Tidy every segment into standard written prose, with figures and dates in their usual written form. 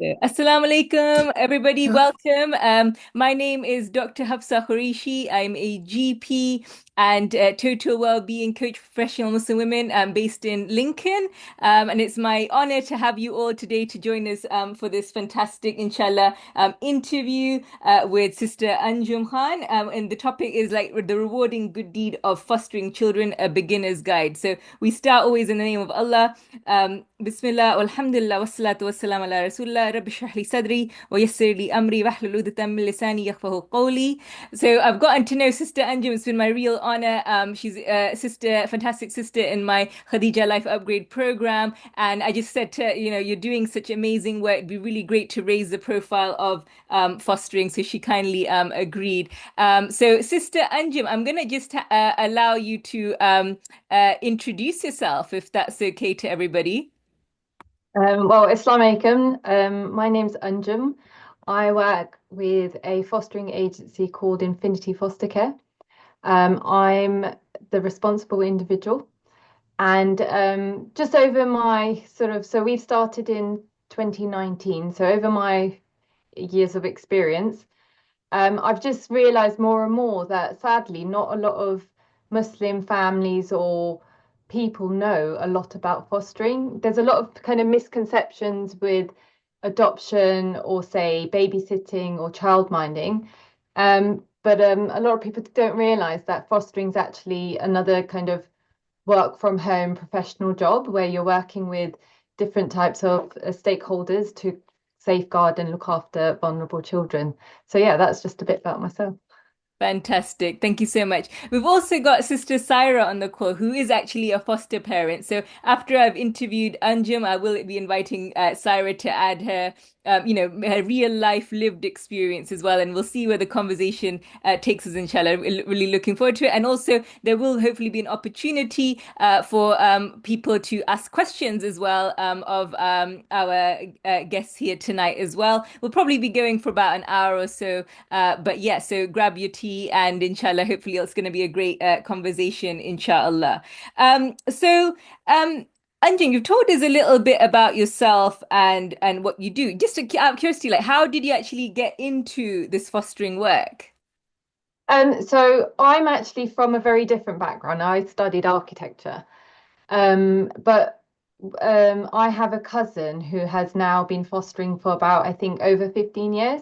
Assalamu alaikum, everybody. Welcome. My name is Dr. Hafsa Khorishi. I'm a GP and total well-being coach for professional Muslim women. I'm based in Lincoln, and it's my honor to have you all today to join us for this fantastic, inshallah, interview with Sister Anjum Khan. And the topic is like the rewarding good deed of fostering children, a beginner's guide. So we start always in the name of Allah. Bismillah, walhamdulillah, wassalatu wassalam ala rasulullah, rabbi shrah li sadri, wa yassir li amri, wahlul udatan min lisani yafqahu qawli. So I've gotten to know Sister Anjum. It's been my real honor. She's a sister, fantastic sister in my Khadija Life Upgrade program. And I just said to her, you're doing such amazing work. It'd be really great to raise the profile of fostering. So she kindly agreed. So Sister Anjum, I'm going to just allow you to introduce yourself, if that's okay to everybody. Assalamu alaikum. My name's Anjum. I work with a fostering agency called Infinity Foster Care. I'm the responsible individual. And just over my so we've started in 2019. So over my years of experience, I've just realized more and more that sadly, not a lot of Muslim families or people know a lot about fostering. There's a lot of kind of misconceptions with adoption or, say, babysitting or childminding. But a lot of people don't realize that fostering is actually another kind of work from home professional job where you're working with different types of stakeholders to safeguard and look after vulnerable children. So yeah, that's just a bit about myself. Fantastic. Thank you so much. We've also got Sister Syra on the call, who is actually a foster parent. So after I've interviewed Anjum, I will be inviting Syra to add her real life lived experience as well. And we'll see where the conversation takes us, inshallah. Really looking forward to it. And also, there will hopefully be an opportunity for people to ask questions as well of our guests here tonight as well. We'll probably be going for about an hour or so. But yeah, so grab your tea and inshallah, hopefully it's going to be a great conversation, inshallah. So, Anjing, you've told us a little bit about yourself and what you do. Just out of curiosity, like how did you actually get into this fostering work? So I'm actually from a very different background. I studied architecture, but I have a cousin who has now been fostering for about, I think, over 15 years.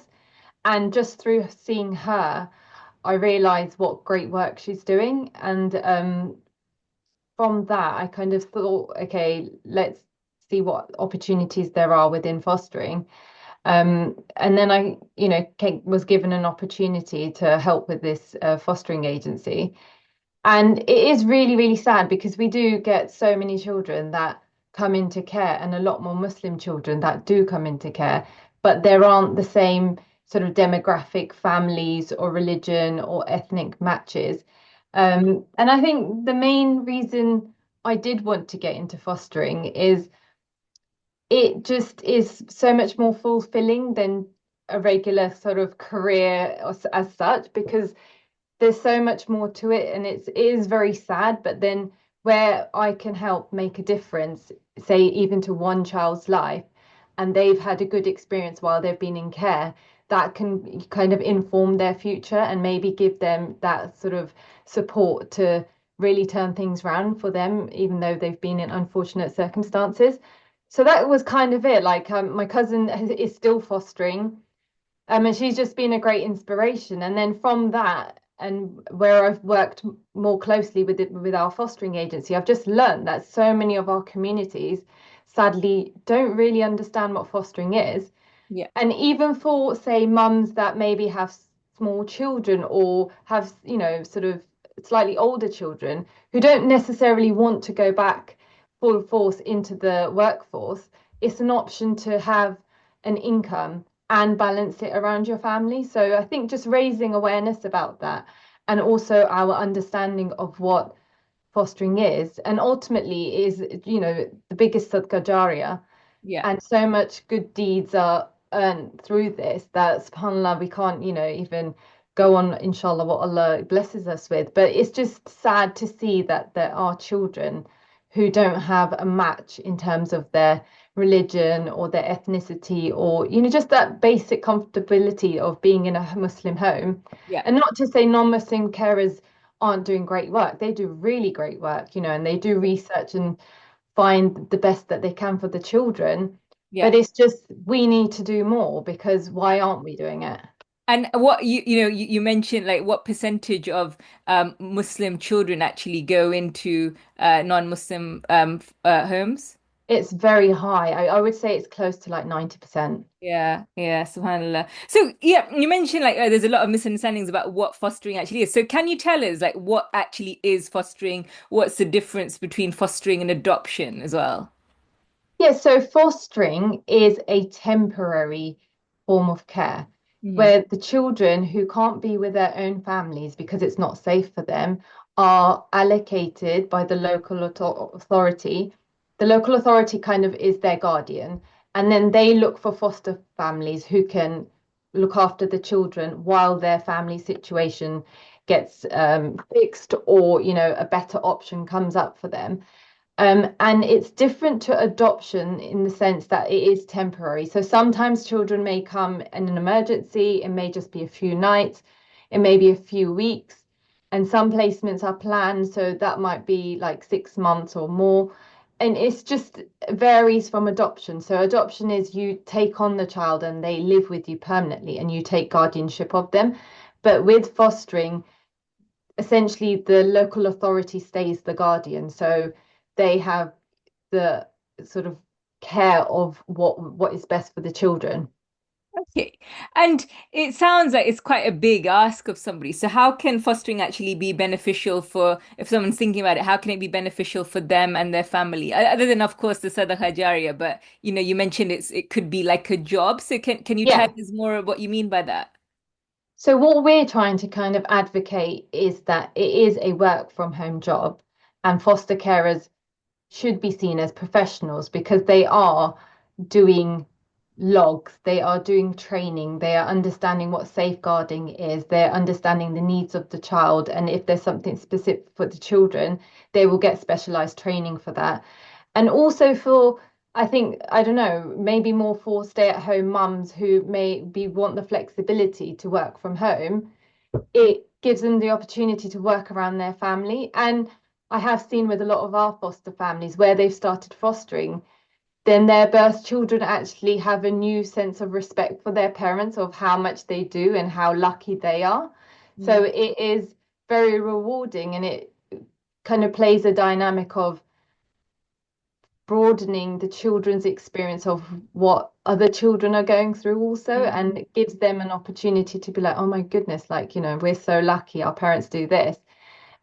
And just through seeing her, I realized what great work she's doing. And from that, I kind of thought, okay, let's see what opportunities there are within fostering. And then was given an opportunity to help with this fostering agency. And it is really, really sad because we do get so many children that come into care and a lot more Muslim children that do come into care, but there aren't the same sort of demographic families or religion or ethnic matches. And I think the main reason I did want to get into fostering is it just is so much more fulfilling than a regular sort of career as such because there's so much more to it and it is very sad, but then where I can help make a difference, say even to one child's life, and they've had a good experience while they've been in care, that can kind of inform their future and maybe give them that sort of support to really turn things around for them, even though they've been in unfortunate circumstances. So that was kind of it. Like my cousin is still fostering, and she's just been a great inspiration. And then from that, and where I've worked more closely with with our fostering agency, I've just learned that so many of our communities sadly don't really understand what fostering is. Yeah. And even for, say, mums that maybe have small children or have, sort of slightly older children who don't necessarily want to go back full force into the workforce, it's an option to have an income and balance it around your family. So I think just raising awareness about that and also our understanding of what fostering is and ultimately is, the biggest sadqa jariyah, Yeah. and so much good deeds are earned through this that subhanallah we can't even go on inshallah what Allah blesses us with, but it's just sad to see that there are children who don't have a match in terms of their religion or their ethnicity or, just that basic comfortability of being in a Muslim home. Yeah. And not to say non-Muslim carers aren't doing great work. They do really great work, and they do research and find the best that they can for the children. But Yeah. it's just we need to do more because why aren't we doing it? And what you mentioned like what percentage of Muslim children actually go into non-Muslim homes? It's very high. I would say it's close to like 90%. Yeah, yeah, subhanAllah. So yeah, you mentioned like there's a lot of misunderstandings about what fostering actually is. So can you tell us like what actually is fostering? What's the difference between fostering and adoption as well? Yeah, so fostering is a temporary form of care Hmm. where the children who can't be with their own families because it's not safe for them are allocated by the local authority. The local authority kind of is their guardian, and then they look for foster families who can look after the children while their family situation gets fixed or, a better option comes up for them. And it's different to adoption in the sense that it is temporary. So sometimes children may come in an emergency, it may just be a few nights, it may be a few weeks, and some placements are planned, so that might be like 6 months or more. And it's just varies from adoption. So adoption is you take on the child and they live with you permanently and you take guardianship of them. But with fostering, essentially the local authority stays the guardian. So they have the sort of care of what is best for the children. Okay. And it sounds like it's quite a big ask of somebody. So how can fostering actually be beneficial for, if someone's thinking about it, how can it be beneficial for them and their family? Other than, of course, the Sadaqa Jariyah, but you mentioned it could be like a job. So can you tell Yeah. us more of what you mean by that? So what we're trying to kind of advocate is that it is a work from home job and foster carers should be seen as professionals because they are doing logs, they are doing training, they are understanding what safeguarding is, they're understanding the needs of the child. And if there's something specific for the children, they will get specialized training for that. And also for, I think, I don't know, maybe more for stay-at-home mums who maybe want the flexibility to work from home, it gives them the opportunity to work around their family. And I have seen with a lot of our foster families where they've started fostering, then their birth children actually have a new sense of respect for their parents of how much they do and how lucky they are. So Mm. it is very rewarding and it kind of plays a dynamic of broadening the children's experience of what other children are going through also, and Mm. it gives them an opportunity to be like, oh my goodness, like, we're so lucky our parents do this.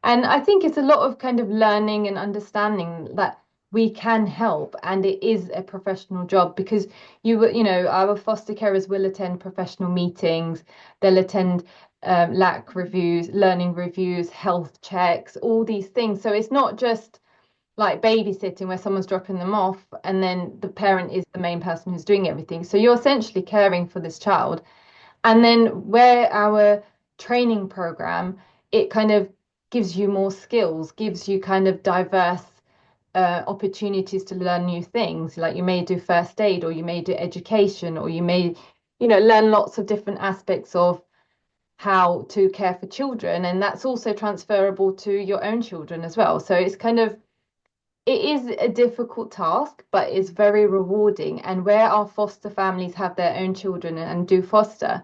And I think it's a lot of kind of learning and understanding that we can help, and it is a professional job because our foster carers will attend professional meetings, they'll attend lack reviews, learning reviews, health checks, all these things. So it's not just like babysitting where someone's dropping them off and then the parent is the main person who's doing everything. So you're essentially caring for this child. And then where our training program, it kind of gives you more skills, gives you kind of diverse opportunities to learn new things. Like you may do first aid, or you may do education, or you may, learn lots of different aspects of how to care for children. And that's also transferable to your own children as well. So it's kind of it is a difficult task, but it's very rewarding. And where our foster families have their own children and do foster,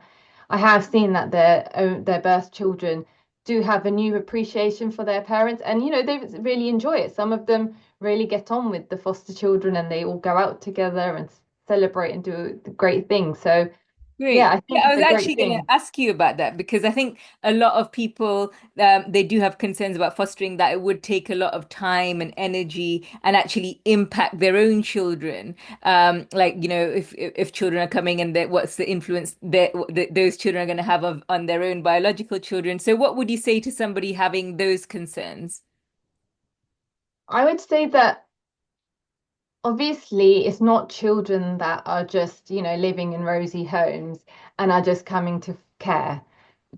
I have seen that their birth children do have a new appreciation for their parents, and they really enjoy it. Some of them really get on with the foster children, and they all go out together and celebrate and do great things. So yeah, Great. I Yeah, think I it's was a great actually going to thing. ask you about that because I think a lot of people they do have concerns about fostering that it would take a lot of time and energy and actually impact their own children. Like if children are coming and what's the influence those children are going to have on their own biological children. So what would you say to somebody having those concerns? I would say that obviously it's not children that are just living in rosy homes and are just coming to care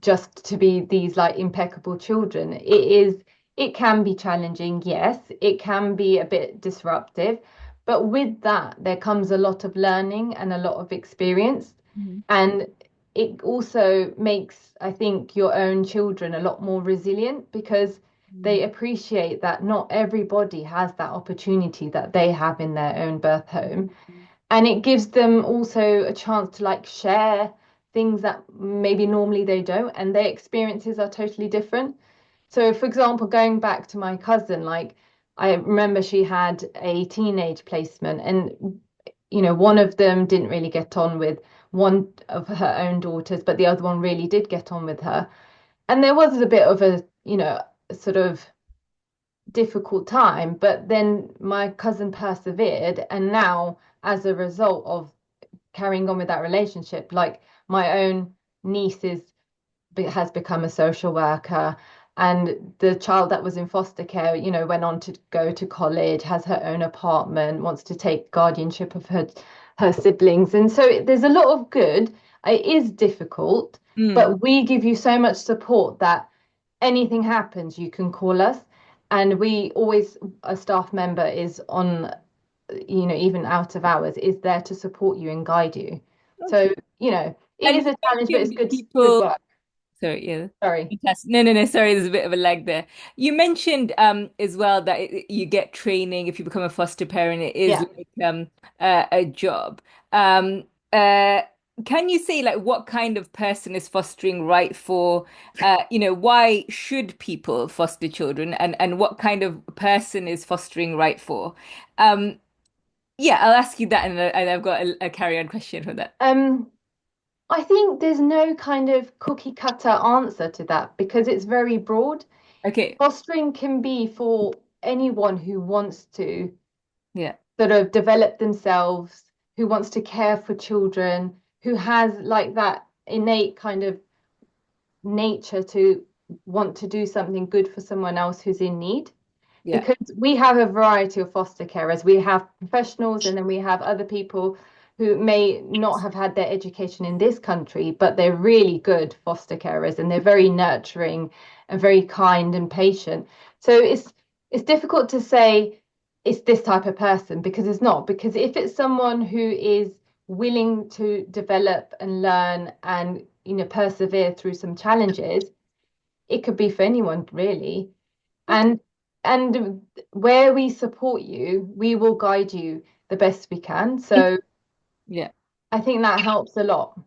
just to be these like impeccable children. It can be challenging, yes, it can be a bit disruptive, But with that, there comes a lot of learning and a lot of experience. Mhm. And it also makes, I think, your own children a lot more resilient because Mm. they appreciate that not everybody has that opportunity that they have in their own birth home. And it gives them also a chance to like share things that maybe normally they don't, and their experiences are totally different. So, for example, going back to my cousin, like I remember she had a teenage placement, and one of them didn't really get on with one of her own daughters, but the other one really did get on with her. And there was a bit of a, sort of difficult time, but then my cousin persevered, and now, as a result of carrying on with that relationship, like my own niece has become a social worker, and the child that was in foster care, went on to go to college, has her own apartment, wants to take guardianship of her siblings. And so there's a lot of good. It is difficult, Mm. but we give you so much support that anything happens, you can call us. And we always, a staff member is on, even out of hours, is there to support you and guide you. So, Okay. it And is you a challenge, but it's mentioned good people. work. Sorry, yeah. Sorry. Fantastic. No, no, no. Sorry, there's a bit of a lag there. You mentioned as well that you get training if you become a foster parent. It is Yeah. like a job. Um uh can you say like what kind of person is fostering right for why should people foster children and what kind of person is fostering right for? Um yeah, I'll ask you that and I've got a carry-on question for that. Um, I think there's no kind of cookie cutter answer to that because it's very broad. Okay. Fostering can be for anyone who wants to Yeah. sort of develop themselves, who wants to care for children, who has like that innate kind of nature to want to do something good for someone else who's in need. Yeah. Because we have a variety of foster carers. We have professionals and then we have other people who may not have had their education in this country, but they're really good foster carers and they're very nurturing and very kind and patient. So it's difficult to say it's this type of person because it's not. Because if it's someone who is willing to develop and learn and persevere through some challenges, it could be for anyone really. Okay. And where we support you, we will guide you the best we can. So Yeah. I think that helps a lot.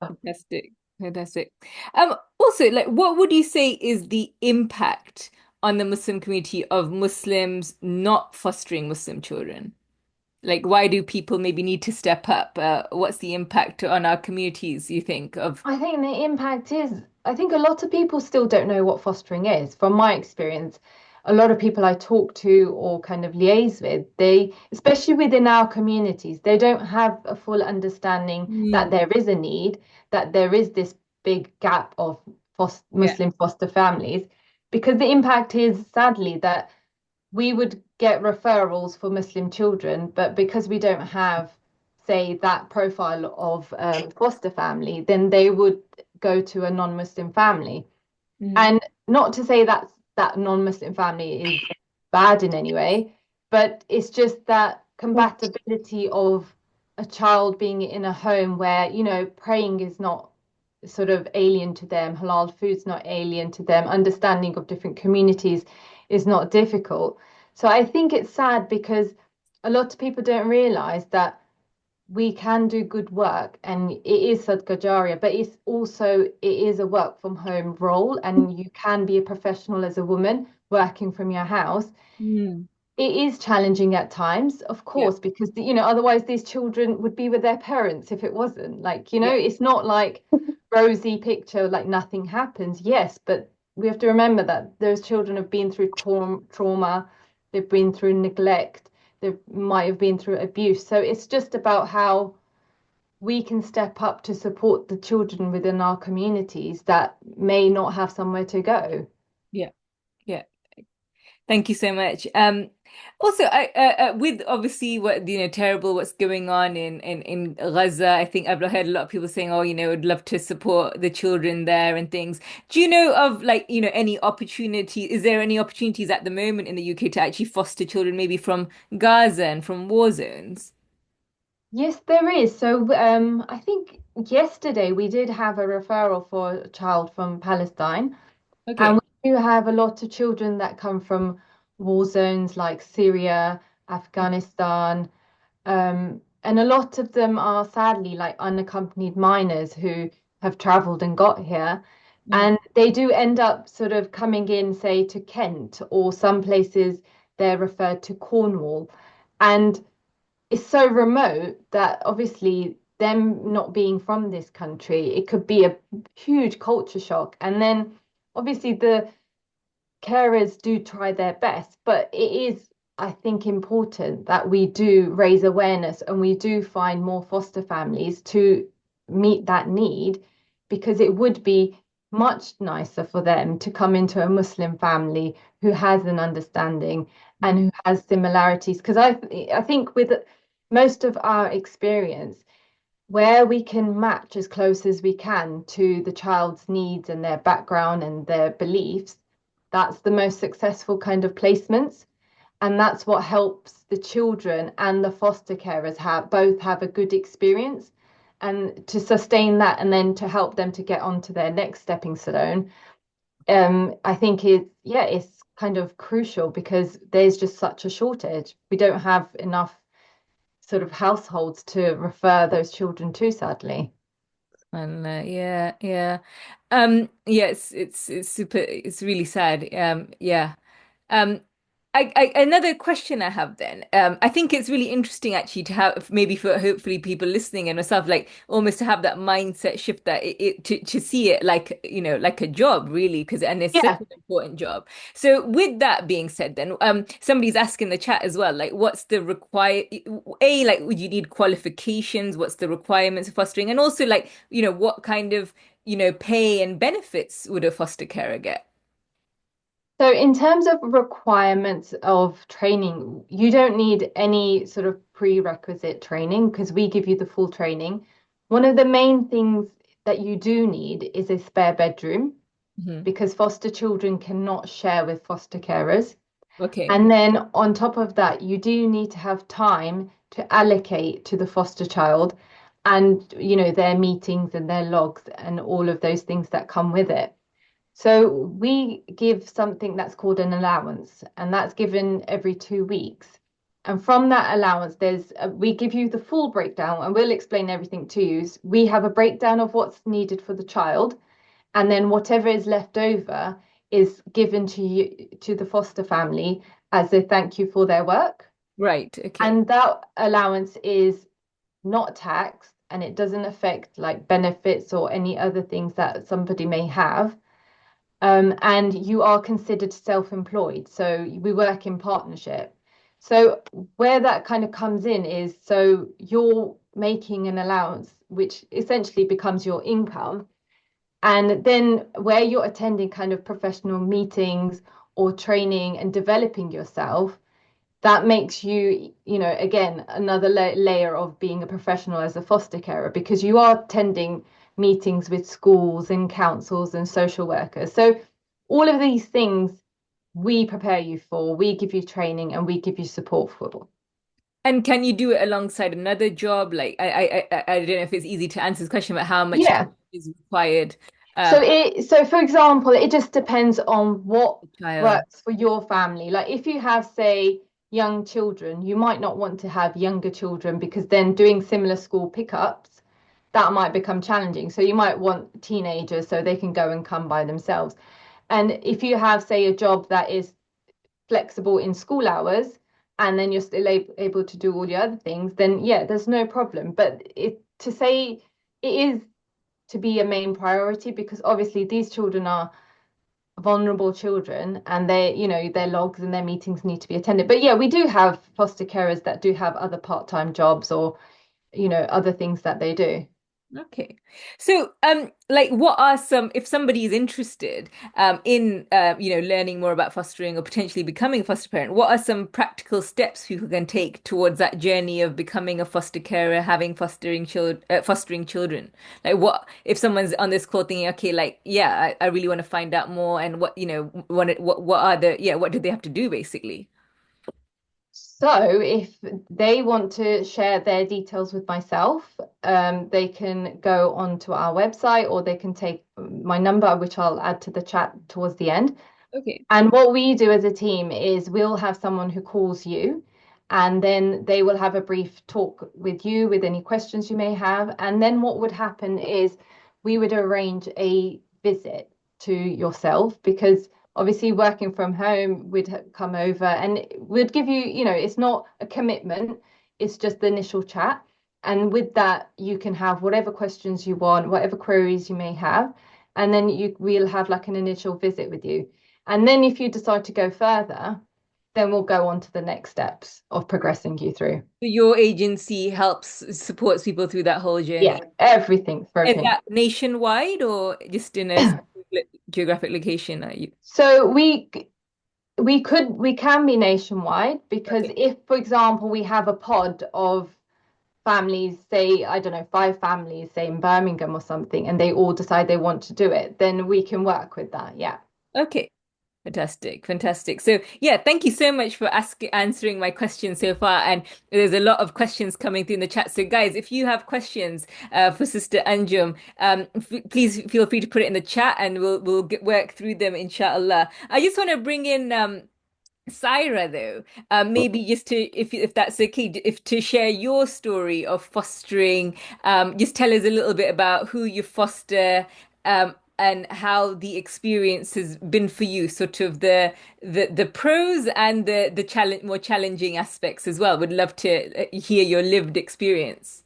Fantastic. Fantastic. Also, like, what would you say is the impact on the Muslim community of Muslims not fostering Muslim children? Like, why do people maybe need to step up? What's the impact on our communities, you think, of? I think the impact is, I think a lot of people still don't know what fostering is. From my experience, a lot of people I talk to or kind of liaise with, they, especially within our communities, they don't have a full understanding that Mm, there is a need, that there is this big gap of yeah. Muslim foster families, because the impact is sadly that we would get referrals for Muslim children, but because we don't have, say, that profile of foster family, then they would go to a non-Muslim family. Mm, And not to say that non-Muslim family is bad in any way, but it's just that compatibility of a child being in a home where, praying is not sort of alien to them, halal food's not alien to them, understanding of different communities is not difficult. So I think it's sad because a lot of people don't realize that we can do good work and it is Sadqa Jariyah, but it is a work from home role and you can be a professional as a woman working from your house. mm, It is challenging at times, of yeah. course, because otherwise these children would be with their parents if it wasn't. Like, Yeah. it's not like rosy picture, like nothing happens. Yes, but we have to remember that those children have been through trauma, they've been through neglect, they might have been through abuse. So it's just about how we can step up to support the children within our communities that may not have somewhere to go. Yeah. Yeah. Thank you so much. Also, with obviously what terrible what's going on in Gaza, I think I've heard a lot of people saying, "Oh, would love to support the children there and things." Do you know of like any opportunity? Is there any opportunities at the moment in the UK to actually foster children, maybe from Gaza and from war zones? Yes, there is. So I think yesterday we did have a referral for a child from Palestine, and Okay. we do have a lot of children that come from war zones like Syria, Afghanistan, and a lot of them are sadly like unaccompanied minors who have traveled and got here. Mm. And they do end up sort of coming in, say, to Kent, or some places they're referred to Cornwall. And it's so remote that obviously them not being from this country, it could be a huge culture shock. And then obviously the carers do try their best, but it is, I think, important that we do raise awareness and we do find more foster families to meet that need, because it would be much nicer for them to come into a Muslim family who has an understanding and Mm. who has similarities. Because I think with most of our experience, where we can match as close as we can to the child's needs and their background and their beliefs, that's the most successful kind of placements. And that's what helps the children and the foster carers have a good experience. And to sustain that and then to help them to get on to their next stepping stone, I think it's kind of crucial because there's just such a shortage. We don't have enough sort of households to refer those children to, sadly. And yeah, yeah. Yeah, it's super, it's really sad. Yeah. Um, another question I have then. I think it's really interesting actually to have maybe for hopefully people listening and myself, like almost to have that mindset shift that to see it like like a job really, because and it's such Yeah. an important job. So with that being said, then somebody's asking the chat as well, like what's the like would you need qualifications? What's the requirements of fostering, and also like what kind of pay and benefits would a foster carer get? So, in terms of requirements of training, you don't need any sort of prerequisite training because we give you the full training. One of the main things that you do need is a spare bedroom Hmm. because foster children cannot share with foster carers. Okay. And then on top of that, you do need to have time to allocate to the foster child and, their meetings and their logs and all of those things that come with it. So we give something that's called an allowance, and that's given every 2 weeks. And from that allowance, we give you the full breakdown, and we'll explain everything to you. We have a breakdown of what's needed for the child, and then whatever is left over is given to you to the foster family as a thank you for their work. Right. Okay. And that allowance is not taxed, and it doesn't affect like benefits or any other things that somebody may have. And you are considered self-employed. So we work in partnership. So where that kind of comes in is so you're making an allowance, which essentially becomes your income. And then where you're attending kind of professional meetings or training and developing yourself, that makes you, again, another layer of being a professional as a foster carer because you are attending meetings with schools and councils and social workers. So, all of these things we prepare you for, we give you training and we give you support for. And can you do it alongside another job? Like I don't know if it's easy to answer this question, but how much time Yeah. is required So um so for example, it just depends on what a child? works for your family. Like if you have, say, young children, you might not want to have younger children because then doing similar school pickups, that might become challenging. So you might want teenagers so they can go and come by themselves. And if you have, say, a job that is flexible in school hours and then you're still able to do all the other things, then yeah, there's no problem. But to say it is to be a main priority because obviously these children are vulnerable children and their logs and their meetings need to be attended. But yeah, we do have foster carers that do have other part-time jobs or other things that they do. Okay. So, like, what are some, if somebody is interested, in, learning more about fostering or potentially becoming a foster parent, what are some practical steps people can take towards that journey of becoming a foster carer, having fostering children? Like, what if someone's on this call thinking, okay, like, yeah, I really want to find out more, and what are what do they have to do basically? So, if they want to share their details with myself, they can go onto our website or they can take my number, which I'll add to the chat towards the end. Okay. And what we do as a team is we'll have someone who calls you, and then they will have a brief talk with you with any questions you may have. And then what would happen is we would arrange a visit to yourself because obviously working from home, we'd come over and we'd give you, it's not a commitment, it's just the initial chat. And with that, you can have whatever questions you want, whatever queries you may have. And then we'll have like an initial visit with you. And then if you decide to go further, then we'll go on to the next steps of progressing you through. So your agency supports people through that whole Yeah, journey. everything, Is everything. that nationwide or just in a specific geographic location? Are you? So we can be nationwide because Okay. if, for example, we have a pod of families, say, I don't know, 5 families, say in Birmingham or something, and they all decide they want to do it, then we can work with that. Yeah. Okay. Fantastic, fantastic. So yeah, thank you so much for answering my questions so far. And there's a lot of questions coming through in the chat. So guys, if you have questions for Sister Anjum, please feel free to put it in the chat, and work through them, inshallah. I just want to bring in Syra, though, maybe just to, if that's okay, if to share your story of fostering, just tell us a little bit about who you foster, and how the experience has been for you, sort of the pros and the more challenging aspects as well. Would love to hear your lived experience.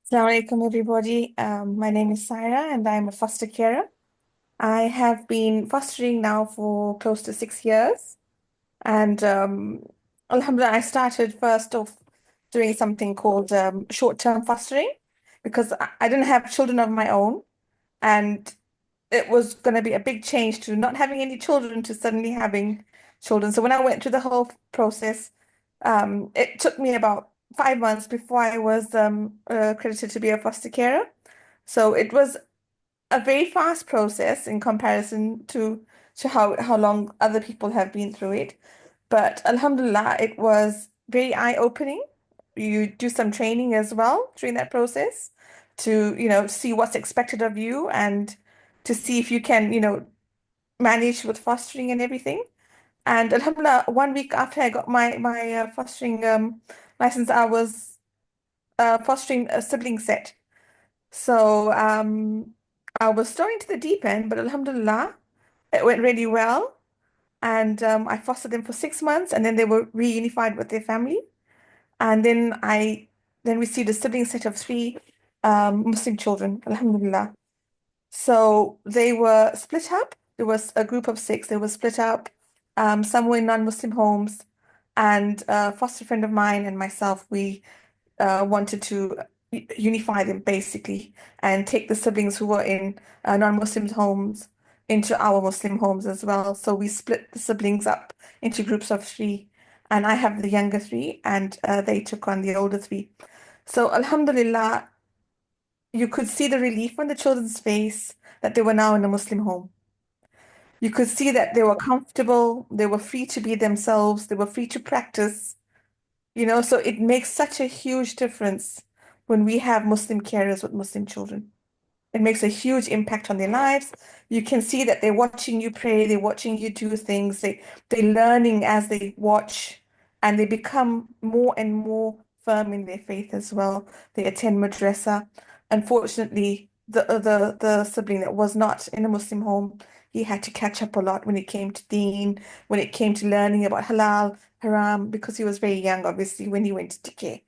Assalamu alaikum, everybody. My name is Saira, and I'm a foster carer. I have been fostering now for close to 6 years. And Alhamdulillah, I started first off doing something called short-term fostering because I didn't have children of my own. And it was going to be a big change to not having any children to suddenly having children. So when I went through the whole process, it took me about 5 months before I was accredited to be a foster carer. So it was a very fast process in comparison to how long other people have been through it. But Alhamdulillah, it was very eye-opening. You do some training as well during that process to, see what's expected of you and to see if you can, manage with fostering and everything. And Alhamdulillah, 1 week after I got my fostering license, I was fostering a sibling set. So I was thrown into the deep end, but Alhamdulillah, it went really well. And I fostered them for 6 months, and then they were reunified with their family. And then I then received a sibling set of three Muslim children, Alhamdulillah. So they were split up. There was a group of six. They were split up. Some were in non-Muslim homes, and a foster friend of mine and myself, we wanted to unify them basically and take the siblings who were in non-Muslim homes into our Muslim homes as well. So we split the siblings up into groups of three, and I have the younger three, and they took on the older three. So Alhamdulillah, you could see the relief on the children's face that they were now in a Muslim home. You could see that they were comfortable, they were free to be themselves, they were free to practice. So it makes such a huge difference when we have Muslim carers with Muslim children. It makes a huge impact on their lives. You can see that they're watching you pray, they're watching you do things, they're learning as they watch, and they become more and more firm in their faith as well. They attend madrasa. Unfortunately, the sibling that was not in a Muslim home, he had to catch up a lot when it came to deen, when it came to learning about halal, haram, because he was very young, obviously, when he went to decay.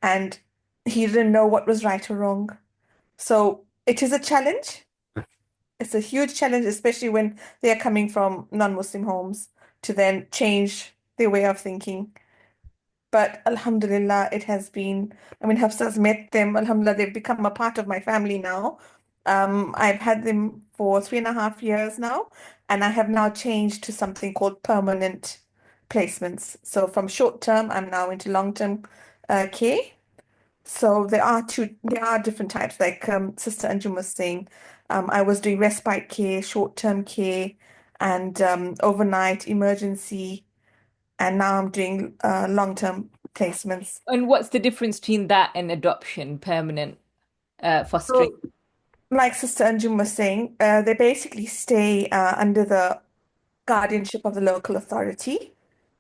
And he didn't know what was right or wrong. So it is a challenge. It's a huge challenge, especially when they are coming from non-Muslim homes to then change their way of thinking. But Alhamdulillah, it has been, I mean, Hafsa's met them. Alhamdulillah, they've become a part of my family now. I've had them for 3.5 years now, and I have now changed to something called permanent placements. So from short term, I'm now into long-term care. So there are different types, like Sister Anjum was saying. I was doing respite care, short-term care, and overnight emergency, and now I'm doing long-term placements. And what's the difference between that and adoption, permanent fostering? So, like Sister Anjum was saying, they basically stay under the guardianship of the local authority,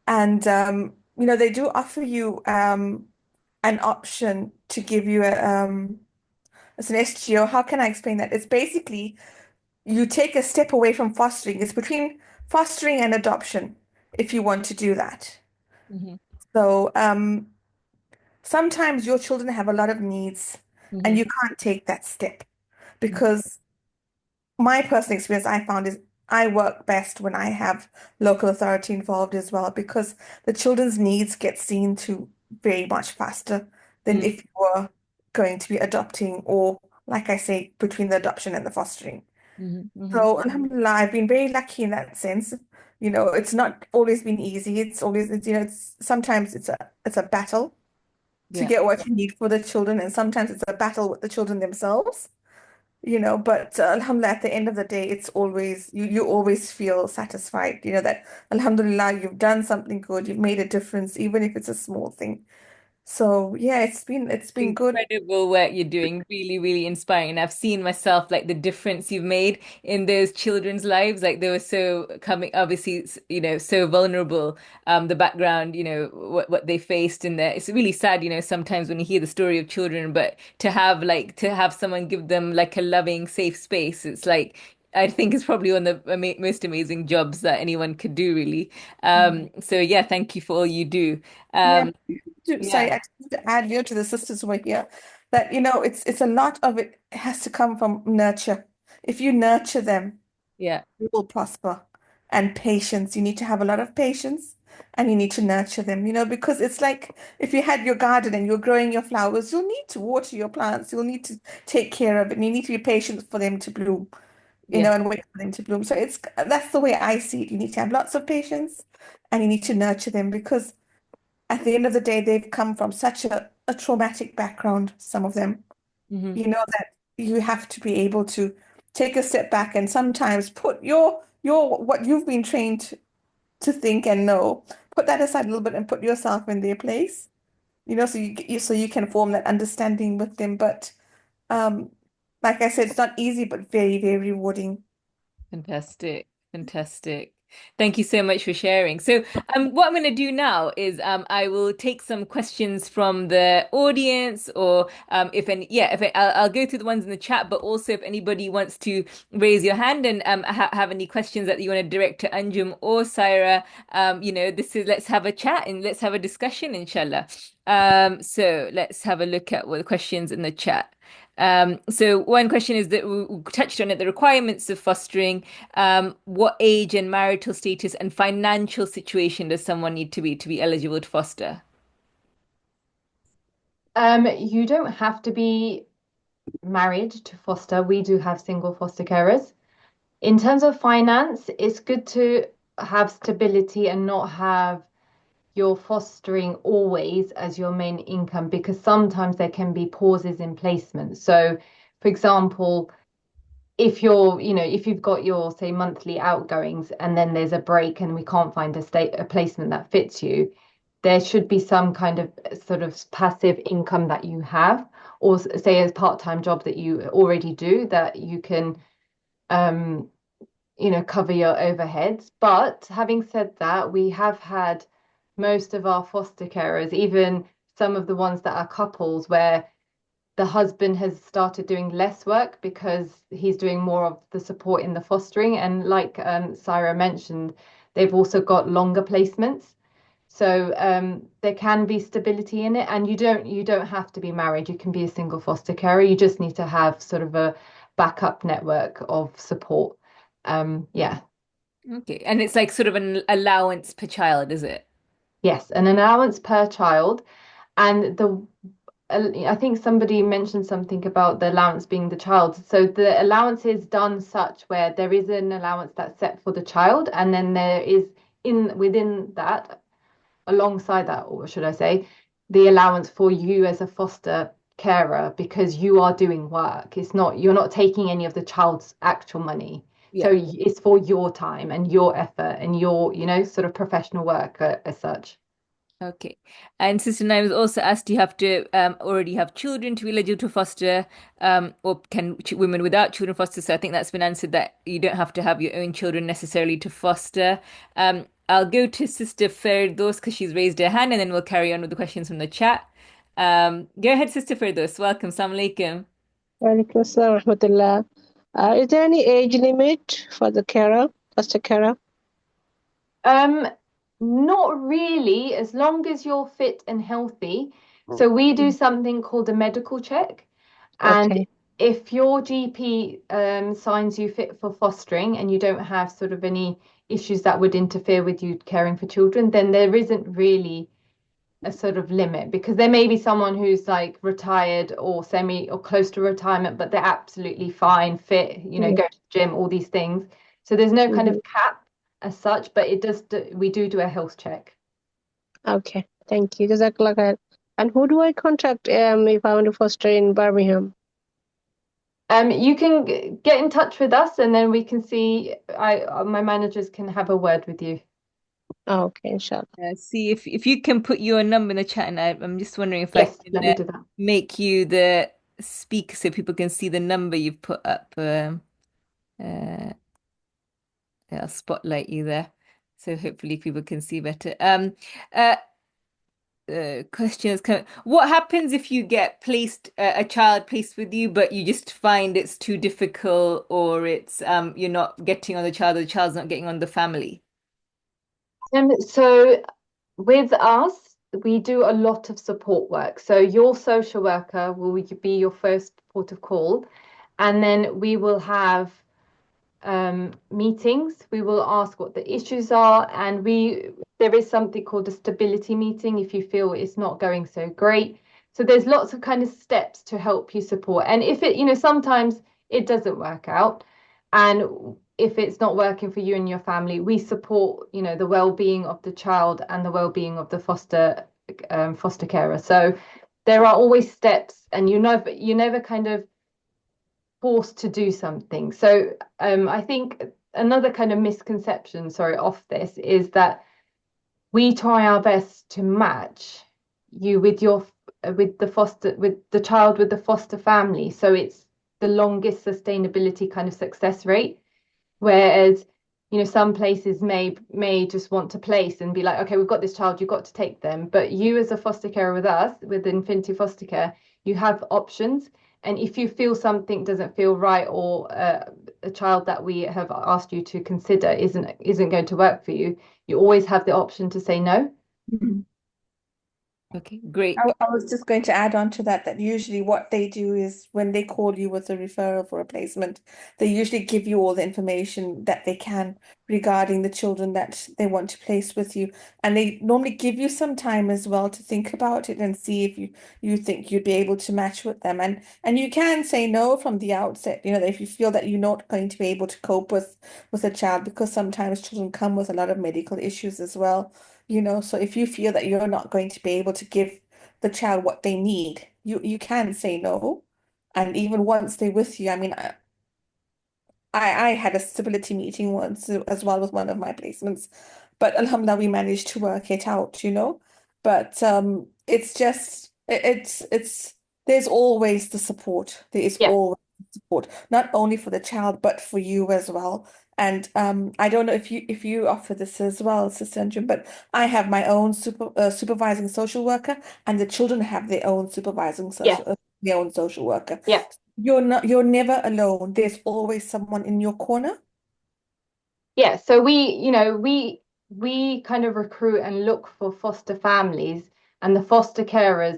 and they do offer you an option to give you as an SGO. How can I explain that? It's basically you take a step away from fostering. It's between fostering and adoption if you want to do that. Hmm. So sometimes your children have a lot of needs and Hmm. you can't take that step because my personal experience I found is I work best when I have local authority involved as well because the children's needs get seen to very much faster than Hmm. if you were going to be adopting or, like I say, between the adoption and the fostering. Hmm. Hmm. So, Alhamdulillah, I've been very lucky in that sense. It's not always been easy. It's always, it's sometimes it's a battle to Yeah. get what you need for the children, and sometimes it's a battle with the children themselves. But Alhamdulillah, at the end of the day, it's always you always feel satisfied, that Alhamdulillah, you've done something good, you've made a difference, even if it's a small thing. So yeah, it's been good. Incredible work you're doing, really, really inspiring. And I've seen myself like the difference you've made in those children's lives. Like they were so coming, obviously, so vulnerable. The background, what they faced in there. It's really sad, sometimes when you hear the story of children, but to have someone give them like a loving, safe space, it's like I think it's probably one of the most amazing jobs that anyone could do, really. So yeah, thank you for all you do. Yeah. Um, Sorry, yeah, I just want to add to the sisters who are here that it's a lot of it has to come from nurture. If you nurture them, yeah. you will prosper. And patience. You need to have a lot of patience and you need to nurture them, because it's like if you had your garden and you're growing your flowers, you'll need to water your plants, you'll need to take care of it, and you need to be patient for them to bloom, Yeah. and wait for them to bloom. So that's the way I see it. You need to have lots of patience and you need to nurture them because at the end of the day, they've come from such a traumatic background, some of them, Hmm. that you have to be able to take a step back and sometimes put your what you've been trained to think and know, put that aside a little bit and put yourself in their place, so you can form that understanding with them. But um, like I said, it's not easy, but very, very rewarding. Fantastic. Fantastic. Thank you so much for sharing. So, what I'm going to do now is I will take some questions from the audience, or if any, yeah, I'll go through the ones in the chat, but also if anybody wants to raise your hand and have any questions that you want to direct to Anjum or Syra, this is let's have a chat and let's have a discussion, inshallah. So let's have a look at what the questions in the chat. So one question is that we touched on it, the requirements of fostering. What age and marital status and financial situation does someone need to be eligible to foster? You don't have to be married to foster. We do have single foster carers. In terms of finance, it's good to have stability and not have your fostering always as your main income because sometimes there can be pauses in placement. So, for example, if you've got your, say, monthly outgoings and then there's a break and we can't find a placement that fits you, there should be some kind of sort of passive income that you have, or say a part-time job that you already do that you can um cover your overheads. But having said that, we have had most of our foster carers, even some of the ones that are couples, where the husband has started doing less work because he's doing more of the support in the fostering. And like Syra mentioned, they've also got longer placements. So there can be stability in it, and you don't have to be married. You can be a single foster carer. You just need to have sort of a backup network of support. Yeah. Okay, and it's like sort of an allowance per child, is it? Yes, an allowance per child. And I think somebody mentioned something about the allowance being the child. So the allowance is done such where there is an allowance that's set for the child, and then there is in within that, alongside that, or should I say, the allowance for you as a foster carer because you are doing work. It's not, you're not taking any of the child's actual money. So Yeah. it's for your time and your effort and your, sort of professional work as such. Okay. And Sister Nine was also asked, do you have to already have children to be eligible to foster, or can ch women without children foster? So I think that's been answered that you don't have to have your own children necessarily to foster. I'll go to Sister Firdaus because she's raised her hand, and then we'll carry on with the questions from the chat. Go ahead, Sister Firdaus. Welcome. Assalamu alaikum. Walaikum assalam warahmatullah. Is there any age limit for the carer, foster carer? Um, Not really, as long as you're fit and healthy. So we do something called a medical check, and Okay. if your GP signs you fit for fostering and you don't have sort of any issues that would interfere with you caring for children, then there isn't really a sort of limit because there may be someone who's like retired or semi or close to retirement, but they're absolutely fine, fit, Yeah. go to the gym, all these things. So there's no kind Mhm. of cap as such, but we do a health check. Okay. Thank you. Jazakallah khair. And who do I contact if I want to foster in Birmingham? You can get in touch with us and then we can see, my managers can have a word with you. Oh, okay, inshallah. See if you can put your number in the chat, and I'm just wondering if I Yes, can let me do that. make you the speaker so people can see the number you've put up. Uh, yeah, I'll spotlight you there, so hopefully people can see better. Uh, Questions come. What happens if you get placed a child placed with you, but you just find it's too difficult, or it's you're not getting on the child, or the child's not getting on the family? So with us, we do a lot of support work. So your social worker will be your first port of call, and then we will have meetings. We will ask what the issues are, and there is something called a stability meeting if you feel it's not going so great. So there's lots of kind of steps to help you support. And if it, sometimes it doesn't work out, and if it's not working for you and your family, we support, the well-being of the child and the well-being of the foster carer. So there are always steps, and you never kind of forced to do something. So I think another kind of misconception, sorry, off this is that we try our best to match you with the child with the foster family. So it's the longest sustainability kind of success rate. Whereas, some places may just want to place and be like, okay, we've got this child, you've got to take them. But you as a foster carer with us, with Infinity Foster Care, you have options. And if you feel something doesn't feel right, or a child that we have asked you to consider isn't going to work for you, you always have the option to say no. Mhm. Okay, great. I was just going to add on to that, that usually what they do is when they call you with a referral for a placement, they usually give you all the information that they can regarding the children that they want to place with you. And they normally give you some time as well to think about it and see if you think you'd be able to match with them. And you can say no from the outset, if you feel that you're not going to be able to cope with a child, because sometimes children come with a lot of medical issues as well. So if you feel that you're not going to be able to give the child what they need, you can say no. And even once they're with you, I mean, I had a stability meeting once as well with one of my placements, but alhamdulillah, we managed to work it out. But it's just it's there's always the support. There is Yeah, always support, not only for the child but for you as well. And I don't know if you offer this as well, Sister Anjum, but I have my own supervising social worker, and the children have yeah, their own social worker. yeah. You're never alone. There's always someone in your corner. Yeah, so we kind of recruit and look for foster families, and the foster carers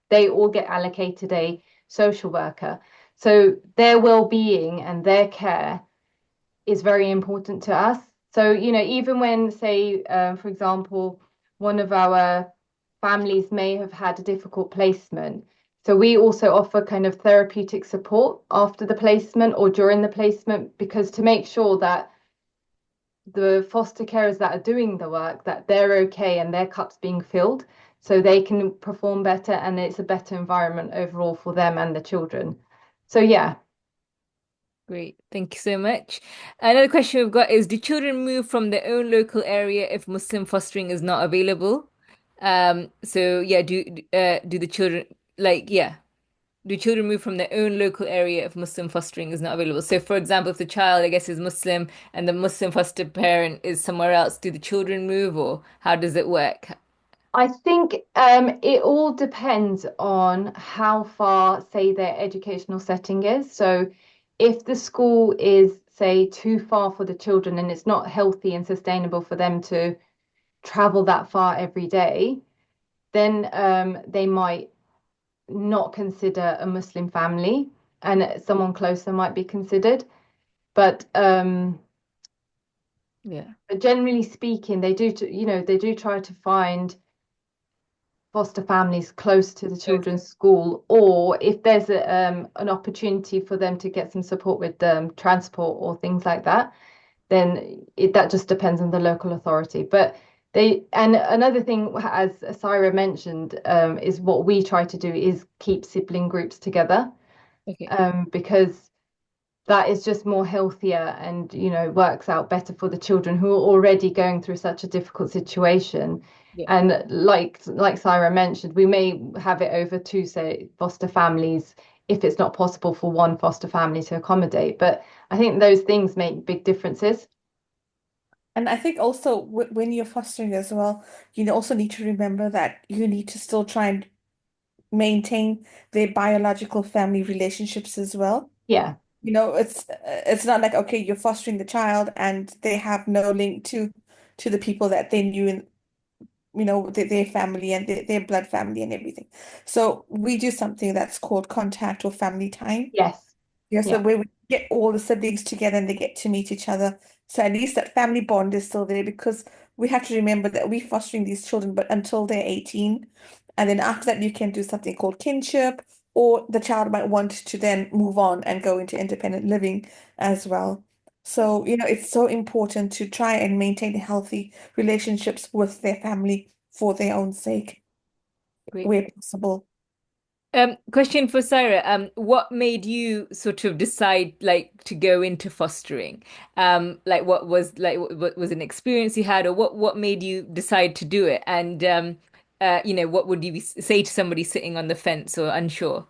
they all get allocated a social worker. So their well-being and their care is very important to us. So, even when, say, for example, one of our families may have had a difficult placement. So we also offer kind of therapeutic support after the placement or during the placement, because to make sure that the foster carers that are doing the work, that they're okay and their cup's being filled so they can perform better and it's a better environment overall for them and the children. So yeah. Great. Thank you so much. Another question we've got is, do children move from their own local area if Muslim fostering is not available? So yeah, do the children do children move from their own local area if Muslim fostering is not available? So for example, if the child, I guess, is Muslim and the Muslim foster parent is somewhere else, do the children move or how does it work? I think it all depends on how far, say, their educational setting is. So, if the school is, say, too far for the children and it's not healthy and sustainable for them to travel that far every day, then they might not consider a Muslim family and someone closer might be considered. But Yeah. generally speaking, they do try to find foster families close to the Okay. children's school, or if there's an opportunity for them to get some support with transport or things like that, then that just depends on the local authority. But and another thing, as Syra mentioned, is what we try to do is keep sibling groups together, Okay. because that is just more healthier and works out better for the children who are already going through such a difficult situation. Yeah. And like Syra mentioned, we may have it over two, say, foster families if it's not possible for one foster family to accommodate. But I think those things make big differences. And I think also when you're fostering as well, you also need to remember that you need to still try and maintain their biological family relationships as well. Yeah, It's not like, okay, you're fostering the child and they have no link to the people that they knew in, their family and their blood family and everything. So we do something that's called contact or family time. yes, Yeah, so yeah, where we get all the siblings together and they get to meet each other. So at least that family bond is still there, because we have to remember that we're fostering these children, but until they're 18. And then after that, you can do something called kinship, or the child might want to then move on and go into independent living as well. So, it's so important to try and maintain healthy relationships with their family for their own sake, Great. where possible. Question for Sarah. What made you sort of decide to go into fostering? Like what was what was an experience you had, or what made you decide to do it? And what would you say to somebody sitting on the fence or unsure?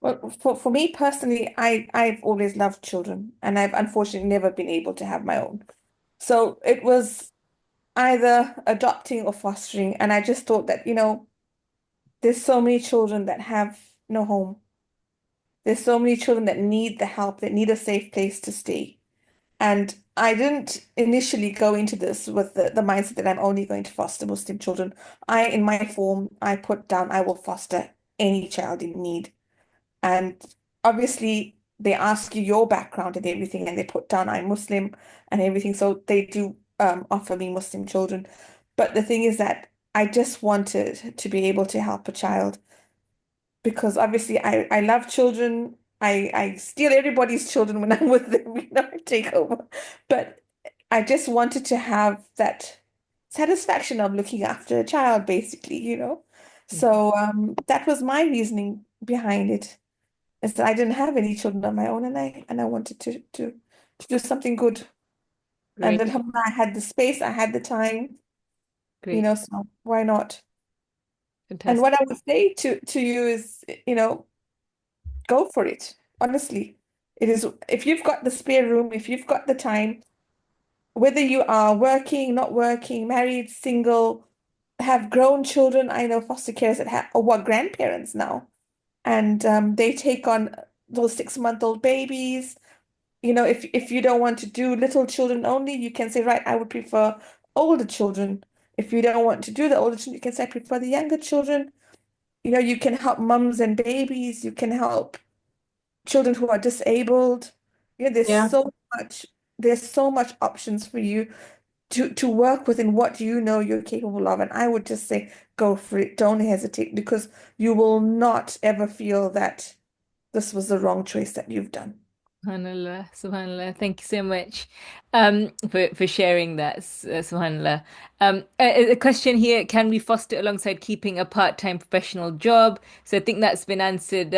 Well, for me personally, I've always loved children, and I've unfortunately never been able to have my own. So it was either adopting or fostering, and I just thought that, there's so many children that have no home. There's so many children that need the help, that need a safe place to stay. And I didn't initially go into this with the mindset that I'm only going to foster Muslim children. In my form, I put down I will foster any child in need. And obviously, they ask you your background and everything, and they put down I'm Muslim and everything. So they do offer me Muslim children. But the thing is that I just wanted to be able to help a child, because obviously I love children. I steal everybody's children when I'm with them, I take over. But I just wanted to have that satisfaction of looking after a child, basically. Mhm. So that was my reasoning behind it. Is that I didn't have any children of my own, and I wanted to do something good. And Great, then I had the space, I had the time, great, so why not? And fantastic. what I would say to you is, go for it. Honestly, it is, if you've got the spare room, if you've got the time, whether you are working, not working, married, single, have grown children. I know foster carers that have, or what, grandparents now, and they take on those 6-month-old babies. If you don't want to do little children only, you can say, right, I would prefer older children. If you don't want to do the older children, you can say, I prefer the younger children. You can help mums and babies. You can help children who are disabled. yeah, There's so much options for you to work within what you know you're capable of. And I would just say go for it. Don't hesitate because you will not ever feel that this was the wrong choice that you've done. Subhanallah, subhanallah. Thank you so much for sharing that, subhanallah. A question here, can we foster alongside keeping a part-time professional job? So I think that's been answered.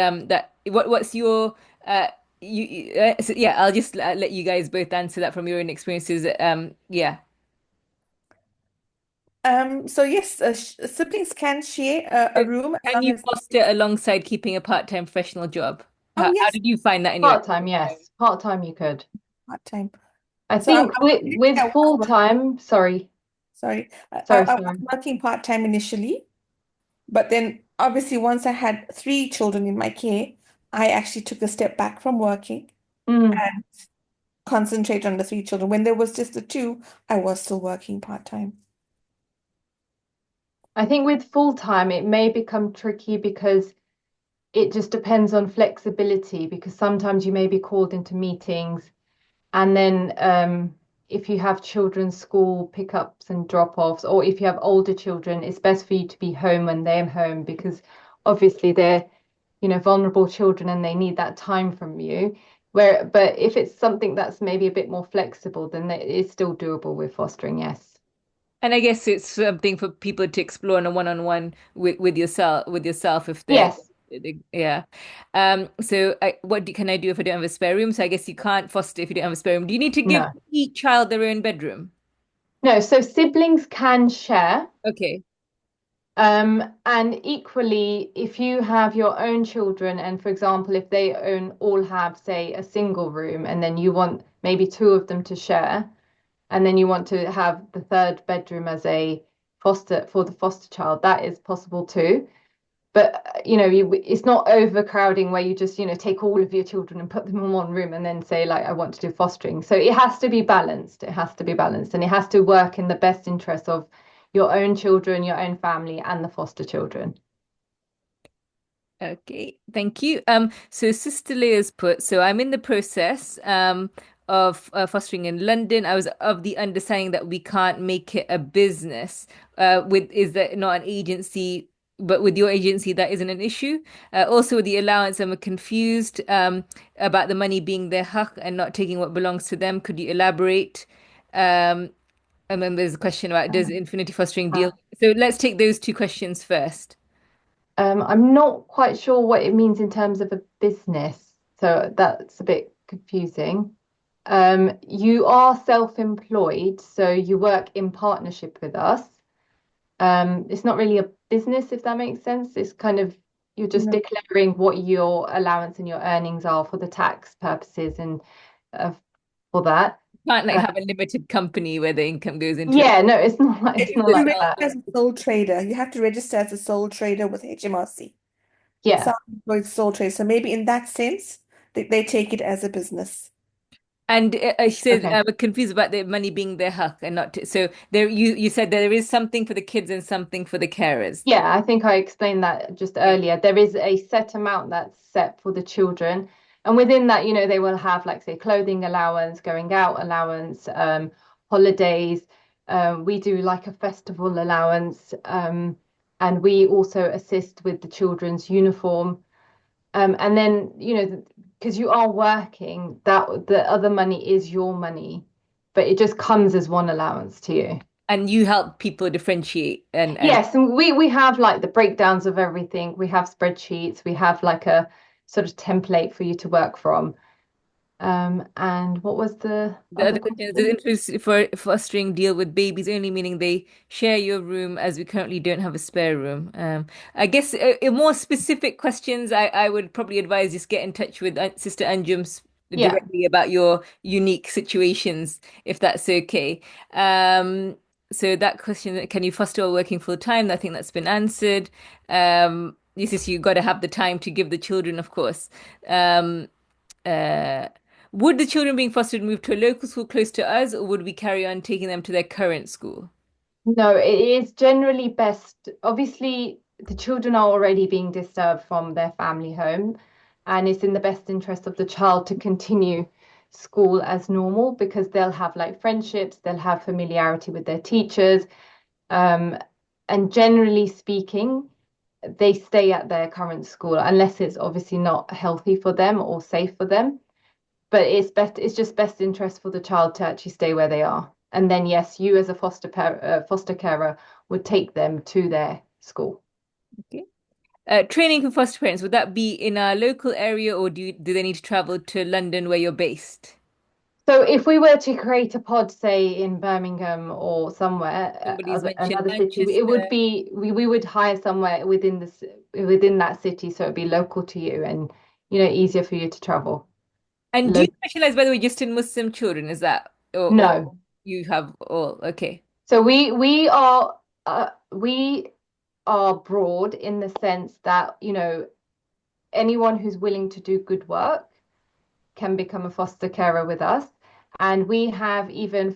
What's your so yeah, I'll just let you guys both answer that from your own experiences. Yeah. So yes, siblings can share a So room as can long you as foster alongside keeping a part-time professional job? oh How yes, did you find that in your Part-time, yes. Part-time you could. part-time. I So think with I was full-time, sorry, sorry, sorry, I was sorry. working part-time initially, but then obviously once I had three children in my care, I actually took a step back from working Mm. and concentrate on the three children. When there was just the two, I was still working part-time. I think with full-time it may become tricky because it just depends on flexibility because sometimes you may be called into meetings and then if you have children's school pickups and drop-offs or if you have older children, it's best for you to be home when they're home because obviously they're, vulnerable children and they need that time from you. But if it's something that's maybe a bit more flexible, then it is still doable with fostering, yes. And I guess it's something for people to explore on a one-on-one with yourself if Yes. yeah. So can I do if I don't have a spare room? So I guess you can't foster if you don't have a spare room. Do you need to give No. each child their own bedroom? No, so siblings can share. Okay. And equally, if you have your own children, and for example, if they all have, say, a single room, and then you want maybe two of them to share, and then you want to have the third bedroom as a foster for the foster child, that is possible too. But it's not overcrowding where you just, take all of your children and put them in one room and then say, like, I want to do fostering. So it has to be balanced. It has to be balanced, and it has to work in the best interest of your own children, your own family, and the foster children. Okay, thank you. So Sister Leah's put, so I'm in the process of fostering in London. I was of the understanding that we can't make it a business. Is that not an agency, but with your agency that isn't an issue. Also with the allowance, I'm confused about the money being their haq and not taking what belongs to them. Could you elaborate? Um, and then there's a question about does Infinity Fostering deal? So let's take those two questions first. I'm not quite sure what it means in terms of a business, so that's a bit confusing. You are self-employed, so you work in partnership with us. It's not really a business, if that makes sense. It's kind of you're just No. declaring what your allowance and your earnings are for the tax purposes and uh, for that. Can't like Uh, have a limited company where the income goes into it. yeah, no, it's not You like register that. as a sole trader. You have to register as a sole trader with HMRC. Yeah. Self-employed sole trader. So maybe in that sense, they take it as a business. And she said Okay. I was confused about the money being their haq and not so there you said there is something for the kids and something for the carers. Yeah, I think I explained that just Okay. earlier. There is a set amount that's set for the children. And within that, they will have, like, say, clothing allowance, going out allowance, holidays. We do like a festival allowance. And we also assist with the children's uniform. And then, because you are working, that the other money is your money, but it just comes as one allowance to you. And you help people differentiate and Yes, and we have like the breakdowns of everything. We have spreadsheets. We have like a sort of template for you to work from. And what was the the other other question is, does question? interest for fostering deal with babies only, meaning they share your room as we currently don't have a spare room? I guess more specific questions, I would probably advise just get in touch with Sister Anjum Yeah. directly about your unique situations, if that's okay. So that question, can you foster while working full time? I think that's been answered. This is you got to have the time to give the children, of course. Um, uh, would the children being fostered move to a local school close to us, or would we carry on taking them to their current school? No, it is generally best. Obviously, the children are already being disturbed from their family home, and it's in the best interest of the child to continue school as normal because they'll have like friendships, they'll have familiarity with their teachers, um, and generally speaking, they stay at their current school unless it's obviously not healthy for them or safe for them. But it's just best interest for the child to actually stay where they are. And then yes, you as a foster carer would take them to their school. Okay. Training for foster parents, would that be in a local area or do they need to travel to London where you're based? So if we were to create a pod, say in Birmingham or somewhere, Somebody's mentioned another city, it would Manchester. be we would hire somewhere within that city, so it'd be local to you and easier for you to travel. And do Lo you specialize, by the way, just in Muslim children? Is that, or no. you have all? Okay. So we are broad in the sense that, anyone who's willing to do good work can become a foster carer with us. And we have even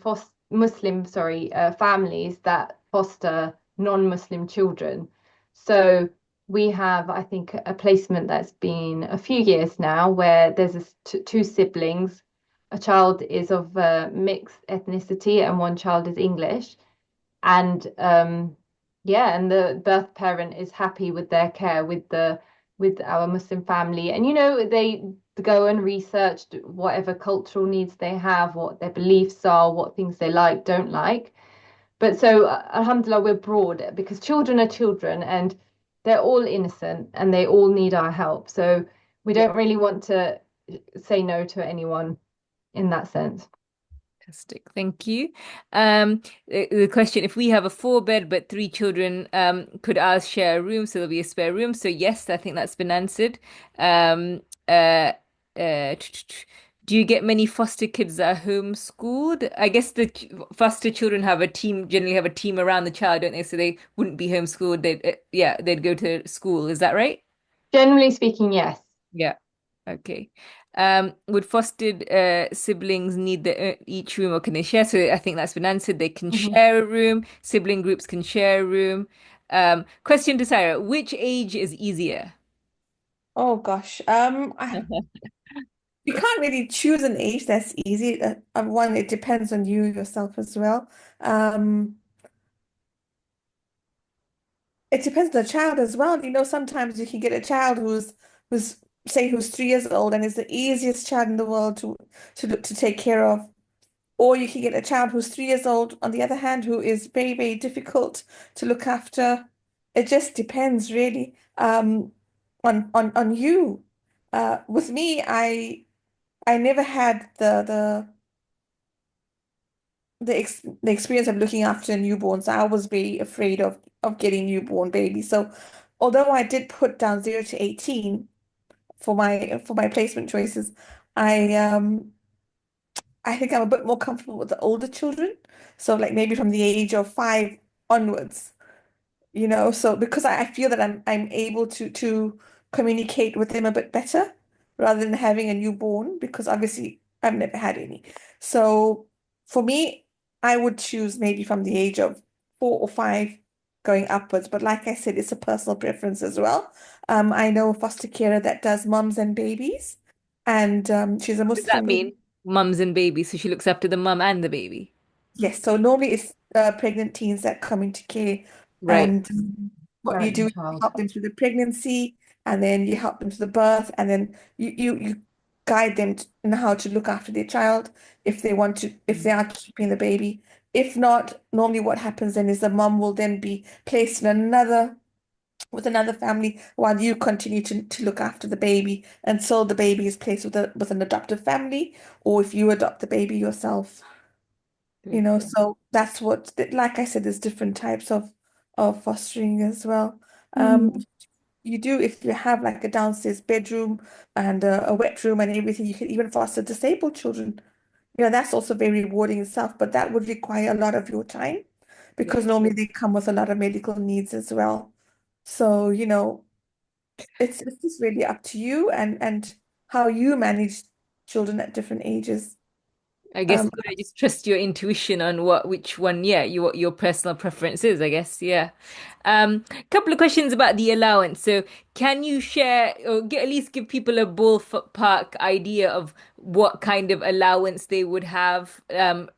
families that foster non-Muslim children. So we have, I think, a placement that's been a few years now where there's two siblings. A child is of mixed ethnicity and one child is English. And yeah, and the birth parent is happy with their care with our Muslim family. And they go and research whatever cultural needs they have, what their beliefs are, what things they like, don't like. But so alhamdulillah, we're broad because children are children and they're all innocent and they all need our help. So we Yeah. don't really want to say no to anyone in that sense. Fantastic. Thank you. The question, if we have a four bed but three children, could ours share a room so there'll be a spare room? So yes, I think that's been answered. Um, uh, do you get many foster kids that are homeschooled? I guess the foster children have a team, generally have a team around the child, don't they? So they wouldn't be homeschooled. Yeah, they'd go to school. Is that right? Generally speaking, yes. Yeah. Okay. Would fostered siblings need each room or can they share? So I think that's been answered. They can Mhm. share a room. Sibling groups can share a room. Question to Sarah, which age is easier? Oh gosh. You can't really choose an age that's easy. One, it depends on you yourself as well. Um, it depends on the child as well. Sometimes you can get a child who's say who's 3 years old and is the easiest child in the world to take care of. Or you can get a child who's 3 years old, on the other hand, who is very, very difficult to look after. It just depends really on you. With me, I never had the experience of looking after newborns. I was very afraid of getting newborn babies. So although I did put down 0 to 18 for my placement choices, I I think I'm a bit more comfortable with the older children. So like maybe from the age of 5 onwards. So because I feel that I'm able to communicate with them a bit better rather than having a newborn, because obviously I've never had any. So for me, I would choose maybe from the age of 4 or 5 going upwards. But like I said, it's a personal preference as well. I know a foster carer that does mums and babies, and she's a What does that Muslim mean? lady. Mums and babies. So she looks after the mum and the baby. Yes, so normally it's pregnant teens that come into care, Right. and what you Parent do and is you child. help them through the pregnancy, and then you help them to the birth, and then you guide them in how to look after their child if they want to, if they are keeping the baby. If not, normally what happens then is the mom will then be placed in another with another family while you continue to look after the baby until the baby is placed with an adoptive family, or if you adopt the baby yourself. Great. So that's like I said, there's different types of fostering as well. Um, Mm. you do, if you have like a downstairs bedroom and a wet room and everything, you can even foster disabled children. That's also very rewarding itself, but that would require a lot of your time Yeah. because normally they come with a lot of medical needs as well. So, it's just really up to you and how you manage children at different ages. I guess Um, you gotta just trust your intuition on which one, yeah, your personal preference is, I guess, yeah. Couple of questions about the allowance. So, can you share or at least give people a ballpark idea of what kind of allowance they would have?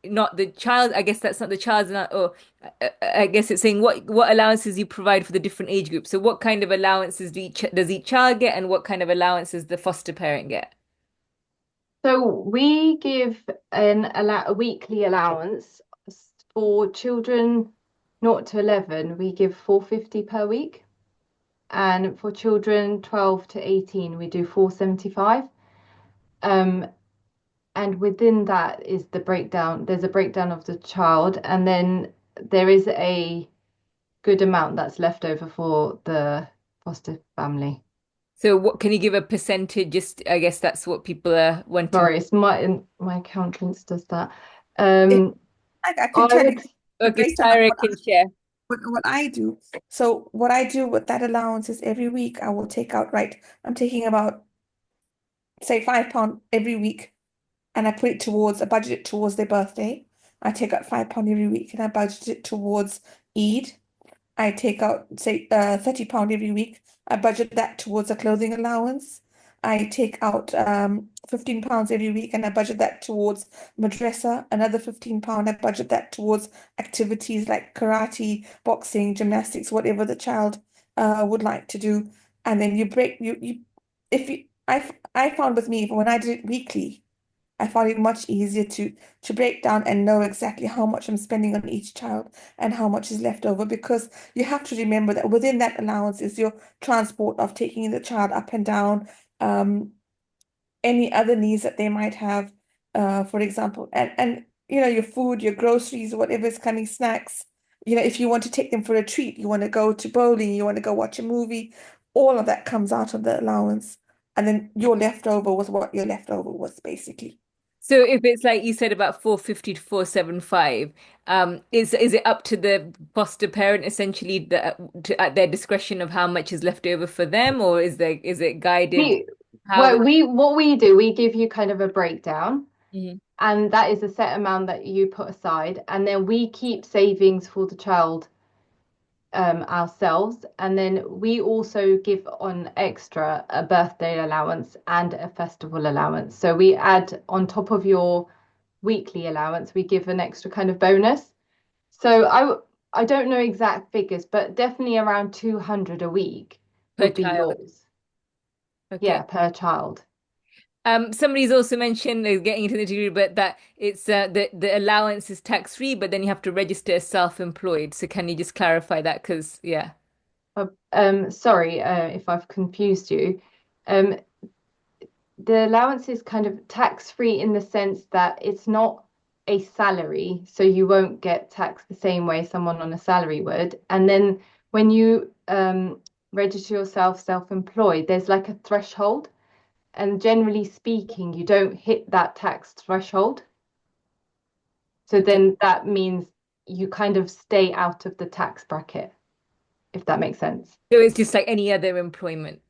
Not the child, I guess that's not the child's, not, or I guess it's saying what allowances you provide for the different age groups. So, what kind of allowances does each child get, and what kind of allowances the foster parent get? So we give a weekly allowance for children 0 to 11. We give 450 per week, and for children 12 to 18, we do 475. Um, and within that is the breakdown. There's a breakdown of the child, and then there is a good amount that's left over for the foster family. So what can you give a percentage? Just I guess that's what people are wanting. Sorry, it's my accountants does that. if Um, I can I tell you would the Okay, breakdown of Tyra can share. what I do. So what I do with that allowance is every week I will take out, right, I'm taking about, say, £5 every week, and I put it towards, I budget it towards their birthday. I take out £5 every week and I budget it towards Eid. I take out, say, £30 every week. I budget that towards a clothing allowance. I take out £15 every week and I budget that towards madrasa. Another £15, I budget that towards activities like karate, boxing, gymnastics, whatever the child would like to do. And then you break you if you I found with me when I did it weekly, I found it much easier to break down and know exactly how much I'm spending on each child and how much is left over, because you have to remember that within that allowance is your transport of taking the child up and down, um, any other needs that they might have, for example, and your food, your groceries, whatever is coming, snacks. If you want to take them for a treat, you want to go to bowling, you want to go watch a movie, all of that comes out of the allowance, and then your leftover was what your leftover was basically. So if it's like you said about 450 to 475, is it up to the foster parent essentially at their discretion of how much is left over for them, or is it guided we how well the we what we do, we give you kind of a breakdown, Mhm. and that is a set amount that you put aside, and then we keep savings for the child ourselves, and then we also give on extra a birthday allowance and a festival allowance. So we add on top of your weekly allowance, we give an extra kind of bonus. So I don't know exact figures, but definitely around 200 a week per would be child? yours. Okay. Yeah, per child. Somebody's also mentioned getting into the degree, but that it's the allowance is tax free, but then you have to register as self-employed. So can you just clarify that? Because yeah. Sorry, if I've confused you. Um, the allowance is kind of tax-free in the sense that it's not a salary, so you won't get taxed the same way someone on a salary would. And then when you register yourself self-employed, there's like a threshold, and generally speaking, you don't hit that tax threshold. So Okay. then that means you kind of stay out of the tax bracket, if that makes sense. So it's just like any other employment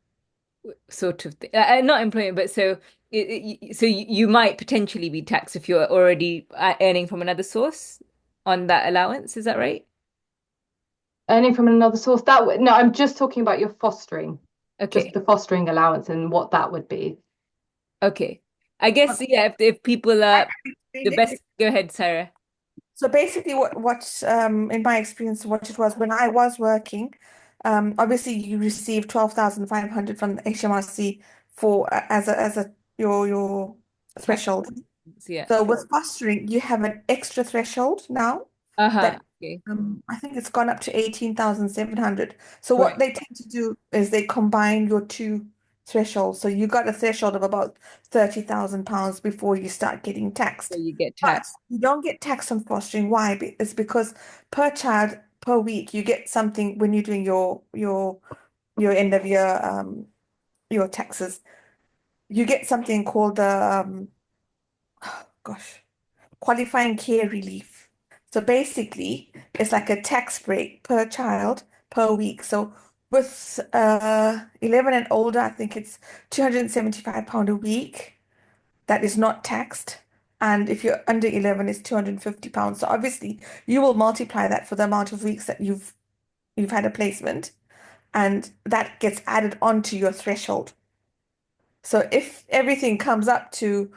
sort of thing. Not employment, but so so you might potentially be taxed if you're already earning from another source on that allowance. Is that right? Earning from another source, no, I'm just talking about your fostering, just Okay. the fostering allowance and what that would be. Okay. I guess But yeah. If people I are can the explain it. best, go ahead, Sarah. So basically, what in my experience, what it was when I was working, obviously you receive 12,500 from the HMRC for as a your Tax. threshold. Yeah. So with fostering, you have an extra threshold now Uh-huh. that Okay. I think it's gone up to 18,700. So what Right. they tend to do is they combine your two thresholds. So you got a threshold of about £30,000 before you start getting So taxed. you get But taxed. you don't get taxed on fostering. Why? It's because per child per week you get something when you're doing your end of year your taxes. You get something called the gosh, qualifying care relief. So basically, it's like a tax break per child per week. So with 11 and older, I think it's £275 a week that is not taxed. And if you're under 11, it's £250. So obviously you will multiply that for the amount of weeks that you've had a placement, and that gets added onto your threshold. So if everything comes up to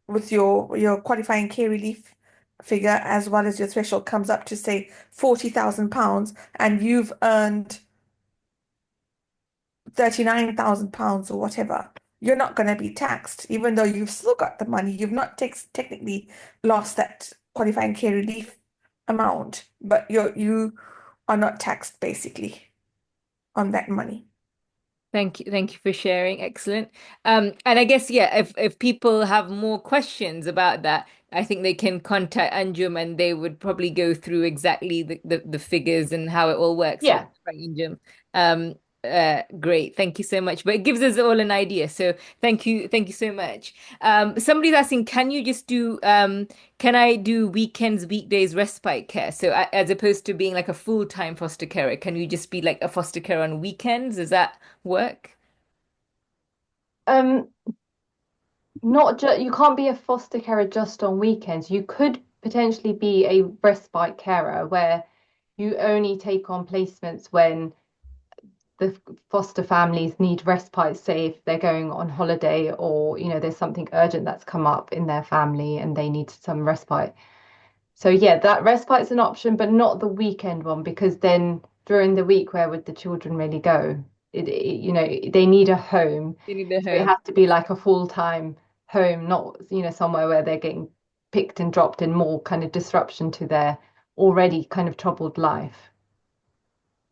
with your qualifying care relief figure as well as your threshold comes up to say £40,000 and you've earned £39,000 or whatever, you're not going to be taxed, even though you've still got the money. You've not technically lost that qualifying care relief amount, but you are not taxed basically on that money. Thank you for sharing. Excellent. And I guess yeah, if people have more questions about that, I think they can contact Anjum and they would probably go through exactly the figures and how it all works. Yeah. Right, Anjum. Um, great. Thank you so much. But it gives us all an idea. So thank you so much. Somebody's asking, can I do weekends, weekdays respite care? So as opposed to being like a full-time foster carer, can you just be like a foster carer on weekends? Is that work? Um, Not just you can't be a foster carer just on weekends. You could potentially be a respite carer where you only take on placements when the foster families need respite, say if they're going on holiday or there's something urgent that's come up in their family and they need some respite. So yeah, that respite's an option, but not the weekend one because then during the week, where would the children really go? They need a home. You need the So it home. has to be like a full-time home, not, somewhere where they're getting picked and dropped and more kind of disruption to their already kind of troubled life.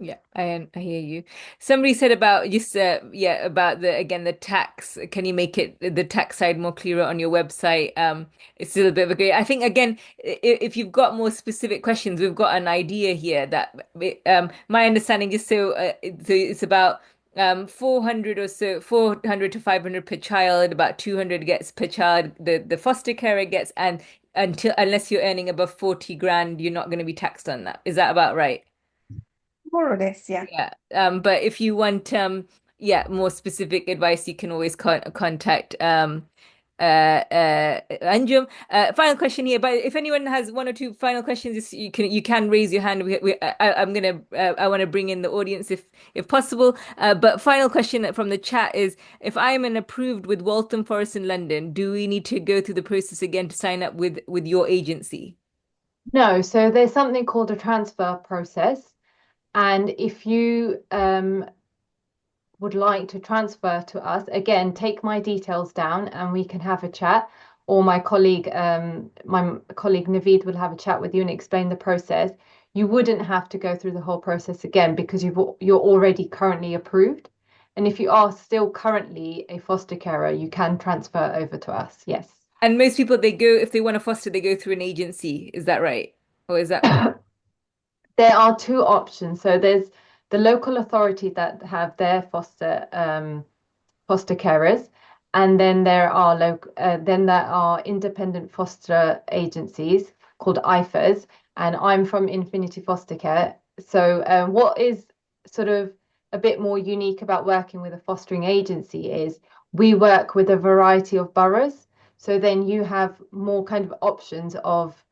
Yeah, I hear you. Somebody said about just yeah about the again the tax. Can you make it the tax side more clearer on your website? It's still a bit of a gray. I think again, if you've got more specific questions, we've got an idea here that my understanding just so it's about 400 or so 400 to 500 per child, about 200 gets per child the foster carer gets, and unless you're earning above 40 grand, you're not going to be taxed on that. Is that about right? More or less, yeah. Yeah. But if you want yeah, more specific advice, you can always contact Anjum. Final question here, but if anyone has one or two final questions, you can raise your hand. I want to bring in the audience if possible. But final question from the chat is, if I am an approved with Waltham Forest in London, do we need to go through the process again to sign up with your agency? No, so there's something called a transfer process. And if you would like to transfer to us, again, take my details down and we can have a chat. Or my colleague Naveed will have a chat with you and explain the process. You wouldn't have to go through the whole process again because you're already currently approved. And if you are still currently a foster carer, you can transfer over to us. Yes. And most people, they go, if they want to foster, they go through an agency. Is that right? Or is that There are two options. So there's the local authority that have their foster carers, and then there are independent foster agencies called IFAs, and I'm from Infinity Foster Care. So what is sort of a bit more unique about working with a fostering agency is we work with a variety of boroughs. So then you have more kind of options of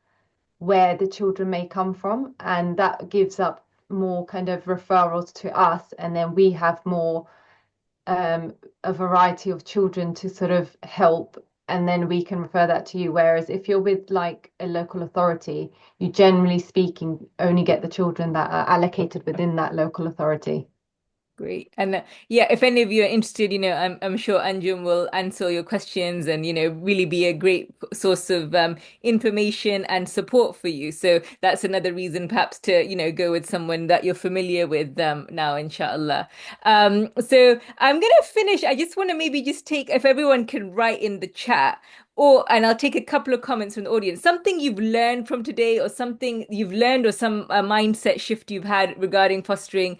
where the children may come from, and that gives up more kind of referrals to us, and then we have more a variety of children to sort of help, and then we can refer that to you. Whereas if you're with like a local authority, you generally speaking only get the children that are allocated within that local authority. great? And yeah, if any of you are interested, I'm sure Anjum will answer your questions and really be a great source of information and support for you. So that's another reason perhaps to go with someone that you're familiar with now, inshallah. So I'm gonna finish. I just want to maybe just take if everyone can write in the chat. And I'll take a couple of comments from the audience. Something you've learned from today, or something you've learned, or some mindset shift you've had regarding fostering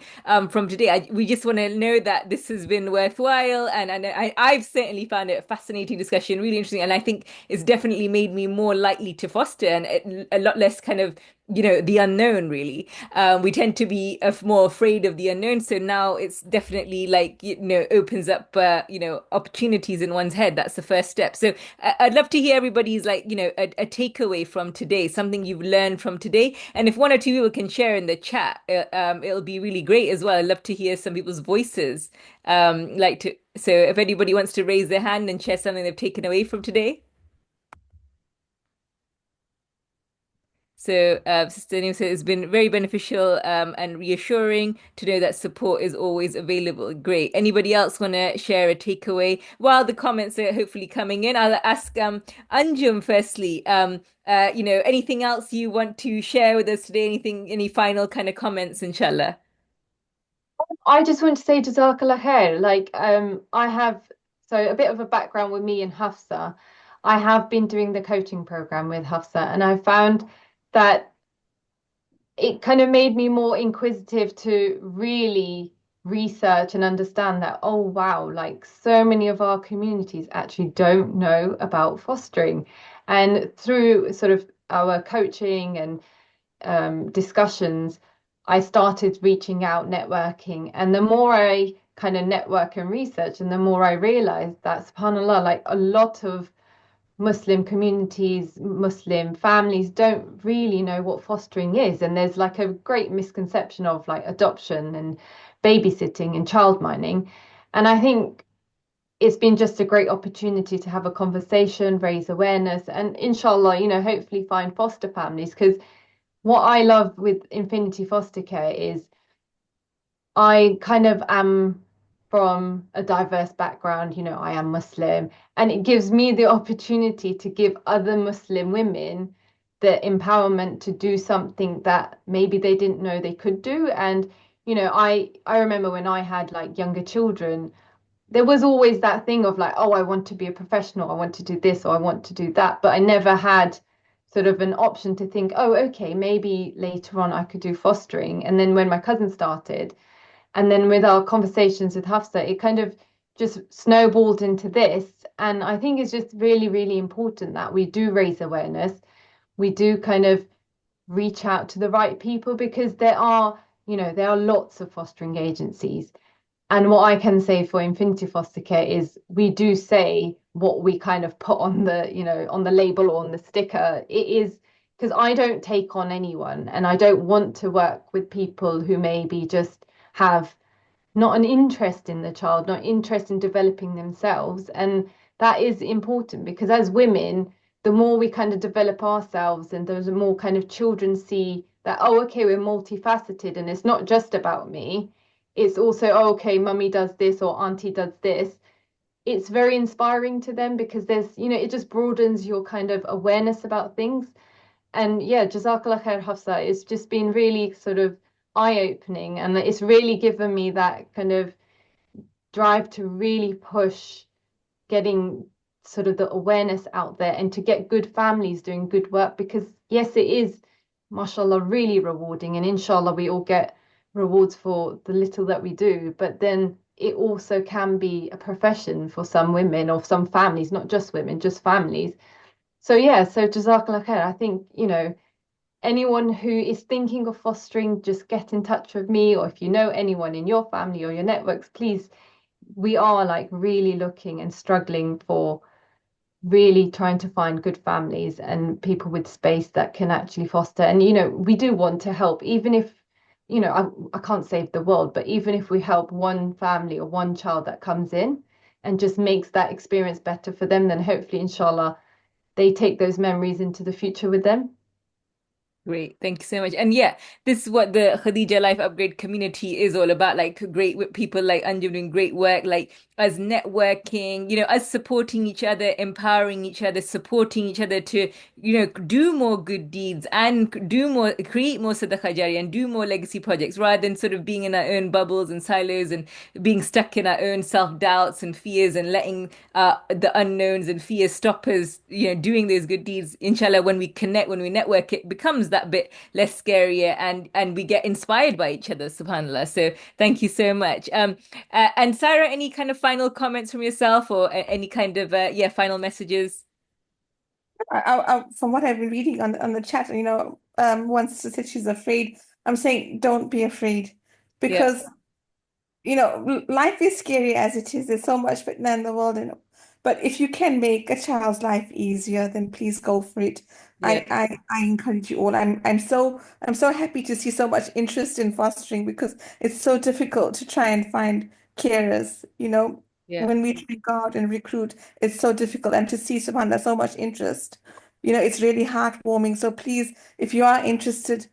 from today. We just want to know that this has been worthwhile, and I've certainly found it a fascinating discussion, really interesting, and I think it's definitely made me more likely to foster and a lot less kind of the unknown really. We tend to be more afraid of the unknown. So now it's definitely like, opens up, opportunities in one's head. That's the first step. So I'd love to hear everybody's like, a takeaway from today, something you've learned from today. And if one or two people can share in the chat, it'll be really great as well. I'd love to hear some people's voices. So if anybody wants to raise their hand and share something they've taken away from today. So, Sister Neem said it's been very beneficial and reassuring to know that support is always available. Great. Anybody else want to share a takeaway? While the comments are hopefully coming in, I'll ask Anjum firstly. Anything else you want to share with us today? Any final kind of comments, inshallah? I just want to say Jazakallah khair. I have so a bit of a background with me and Hafsa. I have been doing the coaching program with Hafsa, and I found that it kind of made me more inquisitive to really research and understand that, oh wow, like so many of our communities actually don't know about fostering. And through sort of our coaching and discussions, I started reaching out, networking. And the more I kind of network and research, and the more I realized that, subhanAllah, like a lot of Muslim communities, Muslim families don't really know what fostering is. And there's like a great misconception of like adoption and babysitting and child minding. And I think it's been just a great opportunity to have a conversation, raise awareness, and inshallah, hopefully find foster families. Because what I love with Infinity Foster Care is I kind of am from a diverse background, I am Muslim, and it gives me the opportunity to give other Muslim women the empowerment to do something that maybe they didn't know they could do. And, I remember when I had like younger children, there was always that thing of like, oh, I want to be a professional, I want to do this or I want to do that. But I never had sort of an option to think, oh, okay, maybe later on I could do fostering. And then when my cousin started, and then with our conversations with Hafsa, it kind of just snowballed into this. And I think it's just really, really important that we do raise awareness. We do kind of reach out to the right people because there are lots of fostering agencies. And what I can say for Infinity Foster Care is we do say what we kind of put on on the label or on the sticker. It is because I don't take on anyone and I don't want to work with people who maybe just have not an interest in the child, not interest in developing themselves. And that is important because as women, the more we kind of develop ourselves and those more kind of children see that, oh, okay, we're multifaceted and it's not just about me. It's also, oh, okay, mummy does this or auntie does this. It's very inspiring to them because it just broadens your kind of awareness about things. And yeah, Jazakallah khair, Hafsa. It's just been really sort of eye-opening, and it's really given me that kind of drive to really push getting sort of the awareness out there and to get good families doing good work because yes, it is, mashallah, really rewarding, and inshallah we all get rewards for the little that we do. But then it also can be a profession for some women or some families, not just women, just families. So yeah, so Jazakallah khair. I think, anyone who is thinking of fostering, just get in touch with me. Or if you know anyone in your family or your networks, please, we are like really looking and struggling for really trying to find good families and people with space that can actually foster. And, we do want to help, even if, I can't save the world, but even if we help one family or one child that comes in and just makes that experience better for them, then hopefully, inshallah, they take those memories into the future with them. Great. Thank you so much. And yeah, this is what the Khadija Life Upgrade community is all about. Like great with people like Anjum doing great work, like us networking, us supporting each other, empowering each other, supporting each other to, do more good deeds and create more Sadaqah Jariyah and do more legacy projects rather than sort of being in our own bubbles and silos and being stuck in our own self-doubts and fears and letting the unknowns and fears stop us, doing those good deeds. Inshallah, when we connect, when we network, it becomes that bit less scarier and we get inspired by each other, subhanallah. So thank you so much. And Sarah, any kind of final comments from yourself or any kind of final messages? From what I've been reading on the chat, wants to say she's afraid. I'm saying don't be afraid Yeah, because life is scary as it is. There's so much fitna in the world, but if you can make a child's life easier, then please go for it. yeah, I encourage you all. I'm so happy to see so much interest in fostering because it's so difficult to try and find carers. yeah. When we try go out and recruit, it's so difficult. And to see subhanAllah so much interest, it's really heartwarming. So please, if you are interested,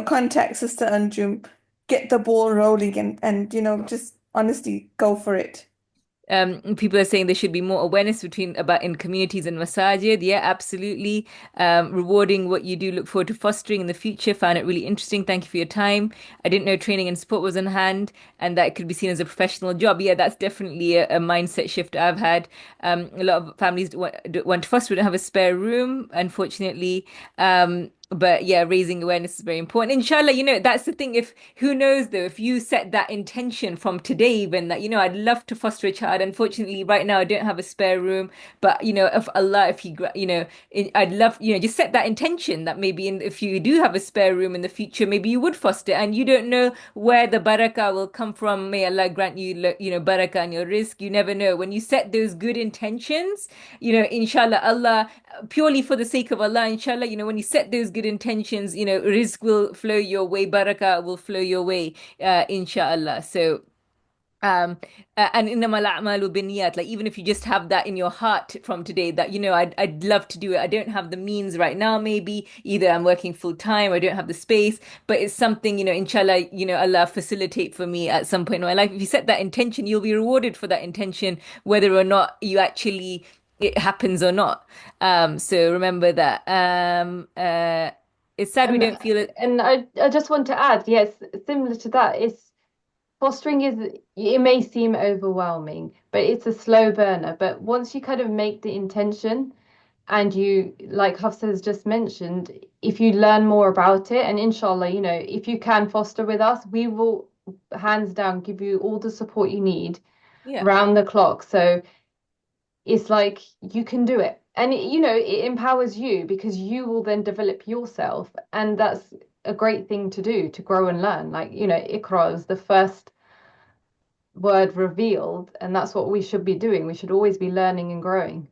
contact Sister Anjum, get the ball rolling and just honestly go for it. People are saying there should be more awareness between about in communities and masajid. Yeah, absolutely. Rewarding what you do. Look forward to fostering in the future. Found it really interesting. Thank you for your time. I didn't know training and support was on hand and that it could be seen as a professional job. Yeah, that's definitely a mindset shift I've had. A lot of families want to foster, we don't have a spare room, unfortunately. But yeah, raising awareness is very important. Inshallah, that's the thing. If who knows though, if you set that intention from today, even that, I'd love to foster a child. Unfortunately, right now I don't have a spare room. But if Allah, if He, I'd love, just set that intention that maybe if you do have a spare room in the future, maybe you would foster. And you don't know where the barakah will come from. May Allah grant you, barakah in your risk. You never know. When you set those good intentions, inshallah, Allah, purely for the sake of Allah, inshallah, when you set those good intentions, rizq will flow your way, barakah will flow your way, inshallah. So, um, and innamal a'malu binniyat, like even if you just have that in your heart from today, that I'd love to do it. I don't have the means right now, maybe either I'm working full time or I don't have the space, but it's something, inshallah, Allah facilitate for me at some point in my life. If you set that intention, you'll be rewarded for that intention, whether or not you actually it happens or not. So remember that. It's sad we And don't feel it. and I just want to add, yes, similar to that, it's fostering is it may seem overwhelming, but it's a slow burner. But once you kind of make the intention and you, like Hafsa has just mentioned, if you learn more about it, and inshallah, if you can foster with us, we will hands down give you all the support you need Yeah. round the clock. So it's like you can do it. And it empowers you because you will then develop yourself. And that's a great thing to do to grow and learn. Like, Iqra is the first word revealed, and that's what we should be doing. We should always be learning and growing.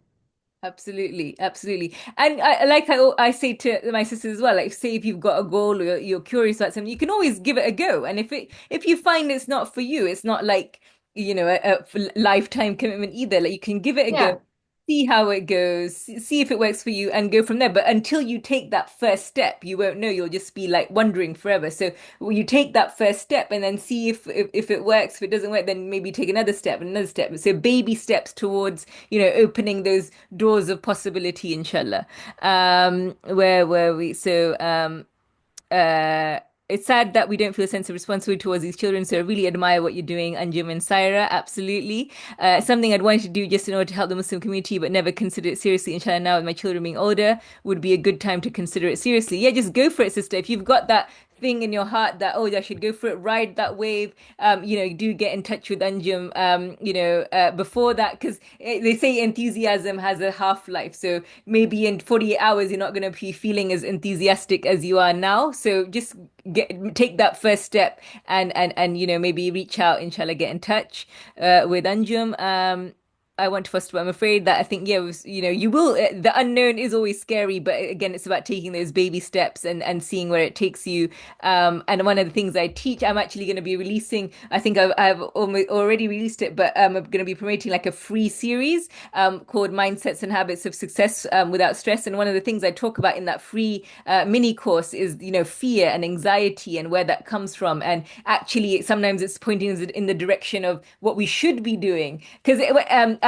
Absolutely, absolutely. And I say to my sisters as well, like say if you've got a goal or you're curious about something, you can always give it a go. And if you find it's not for you, it's not like, a lifetime commitment either. Like you can give it a go, Yeah. see how it goes, see if it works for you and go from there. But until you take that first step, you won't know. You'll just be like wondering forever. So you take that first step and then see if it works. If it doesn't work, then maybe take another step and another step. So baby steps towards, opening those doors of possibility, inshallah. Where were we? So, uh, it's sad that we don't feel a sense of responsibility towards these children. So I really admire what you're doing, Anjum and Saira. Absolutely. Something I'd wanted to do just in order to help the Muslim community, but never considered it seriously. Inshallah, now with my children being older, would be a good time to consider it seriously. Yeah, just go for it, sister. If you've got that thing in your heart that, oh, I should go for it, ride that wave, do get in touch with Anjum, before that, because they say enthusiasm has a half-life. So maybe in 48 hours, you're not going to be feeling as enthusiastic as you are now. So just take that first step and maybe reach out, inshallah, get in touch with Anjum. I want to foster, but I'm afraid that I think, yeah, you will, the unknown is always scary, but again, it's about taking those baby steps and seeing where it takes you. And one of the things I teach, I'm actually going to be releasing, I think I've already released it, but I'm going to be promoting like a free series called Mindsets and Habits of Success Without Stress. And one of the things I talk about in that free mini course is, fear and anxiety and where that comes from. And actually, sometimes it's pointing us in the direction of what we should be doing. Because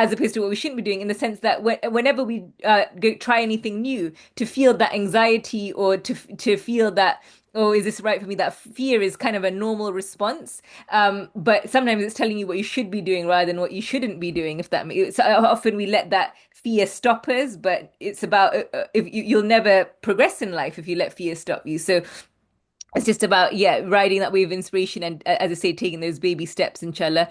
as opposed to what we shouldn't be doing, in the sense that whenever we try anything new, to feel that anxiety or to feel that, oh, is this right for me? That fear is kind of a normal response. But sometimes it's telling you what you should be doing rather than what you shouldn't be doing. If that makes, so often we let that fear stop us, but it's about if you'll never progress in life if you let fear stop you. So It's just about, yeah, riding that wave of inspiration and, as I say, taking those baby steps, inshallah.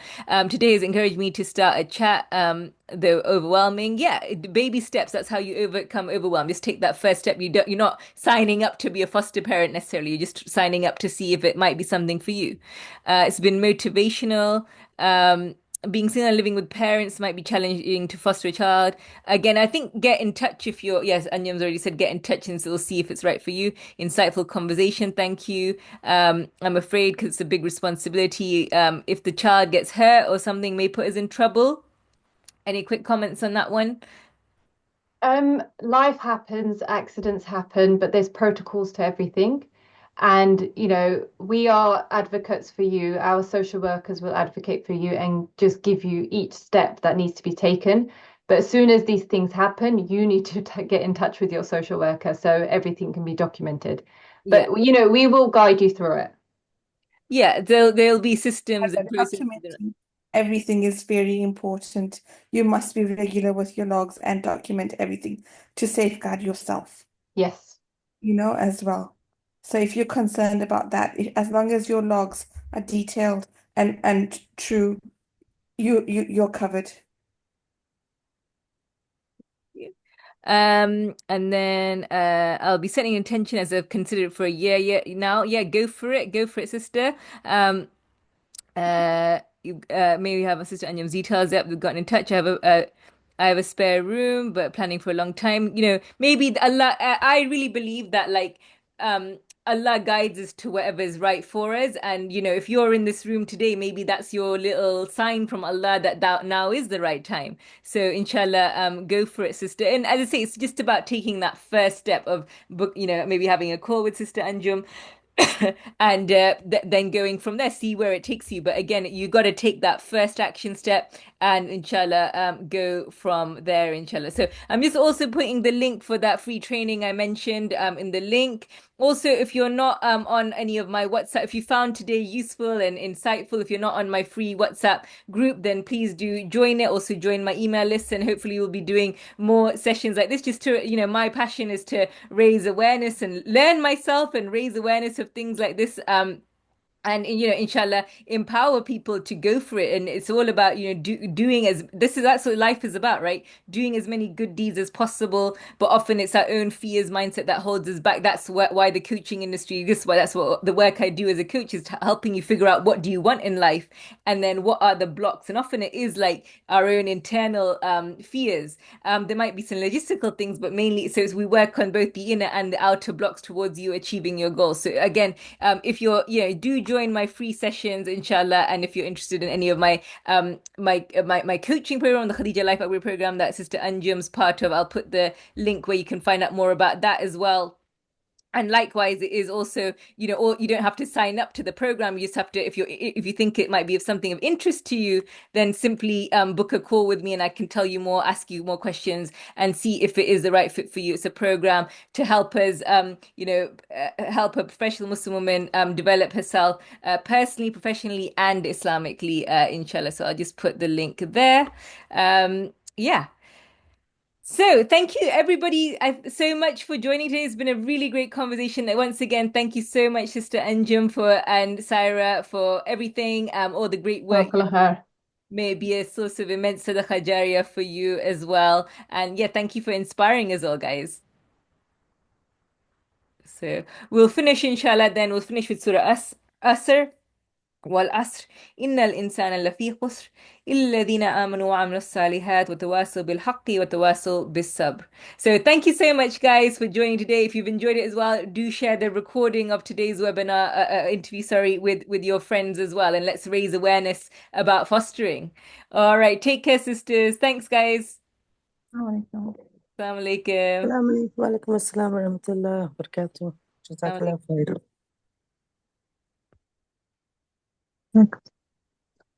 Today has encouraged me to start a chat, though overwhelming. Yeah, baby steps, that's how you overcome overwhelm. Just take that first step. You're not signing up to be a foster parent necessarily. You're just signing up to see if it might be something for you. It's been motivational. Being single and living with parents might be challenging to foster a child. Again, I think get in touch if you're, yes, Anjum's already said get in touch and so we'll see if it's right for you. Insightful conversation, thank you. I'm afraid because it's a big responsibility. If the child gets hurt or something may put us in trouble. Any quick comments on that one? Life happens, accidents happen, but there's protocols to everything. And, we are advocates for you. Our social workers will advocate for you and just give you each step that needs to be taken. But as soon as these things happen, you need to get in touch with your social worker so everything can be documented. Yeah. But, we will guide you through it. Yeah, there'll be systems and And processes. documenting everything is very important. You must be regular with your logs and document everything to safeguard yourself, Yes. as well. So if you're concerned about that, as long as your logs are detailed and true, you're covered. And then I'll be setting intention as I've considered it for a year. Yeah, now, yeah, go for it, sister. Maybe have my sister Anjum's details. Yep, we've gotten in touch. I have a spare room, but planning for a long time. Maybe Allah. I really believe that um, Allah guides us to whatever is right for us. And if you're in this room today, maybe that's your little sign from Allah that now is the right time. So inshallah, go for it, sister. And as I say, it's just about taking that first step of book. Maybe having a call with Sister Anjum. And then going from there, see where it takes you. But again, you got to take that first action step and inshallah, go from there, inshallah. So I'm just also putting the link for that free training I mentioned in the link. Also, if you're not on any of my WhatsApp, if you found today useful and insightful, if you're not on my free WhatsApp group, then please do join it. Also join my email list, and hopefully we'll be doing more sessions like this. Just to, my passion is to raise awareness and learn myself and raise awareness of things like this. And inshallah, empower people to go for it. And it's all about doing that's what life is about, right? Doing as many good deeds as possible, but often it's our own fears mindset that holds us back. That's why the coaching industry, this is why, that's what the work I do as a coach is, helping you figure out what do you want in life, and then what are the blocks. And often it is like our own internal fears. There might be some logistical things, but mainly so we work on both the inner and the outer blocks towards you achieving your goals. So again, if you're, do join my free sessions, inshallah. And if you're interested in any of my coaching program, the Khadija Life Upgrade program that Sister Anjum's part of, I'll put the link where you can find out more about that as well. And likewise, it is also, or you don't have to sign up to the program. You just have to, if you think it might be of something of interest to you, then simply book a call with me, and I can tell you more, ask you more questions, and see if it is the right fit for you. It's a program to help us, help a professional Muslim woman develop herself personally, professionally, and Islamically, inshallah. So I'll just put the link there. Yeah. So, thank you everybody so much for joining today. It's been a really great conversation. Once again, thank you so much, Sister Anjum and Saira for everything, all the great work. May be a source of immense sadaqah jariyah for you as well. And yeah, thank you for inspiring us all, guys. So, we'll finish, inshallah, then we'll finish with Surah Asr. والعصر إن الإنسان لفي خسر إلا الذين آمنوا وعملوا الصالحات وتواصوا بالحق وتواصوا بالصبر. So thank you so much, guys, for joining today. If you've enjoyed it as well, do share the recording of today's webinar interview, sorry, with your friends as well, and let's raise awareness about fostering. All right, take care, sisters. Thanks, guys. Assalamu Assalamu alaikum. السلام عليكم وعليكم السلام ورحمة الله وبركاته. جزاك الله خير. alaikum.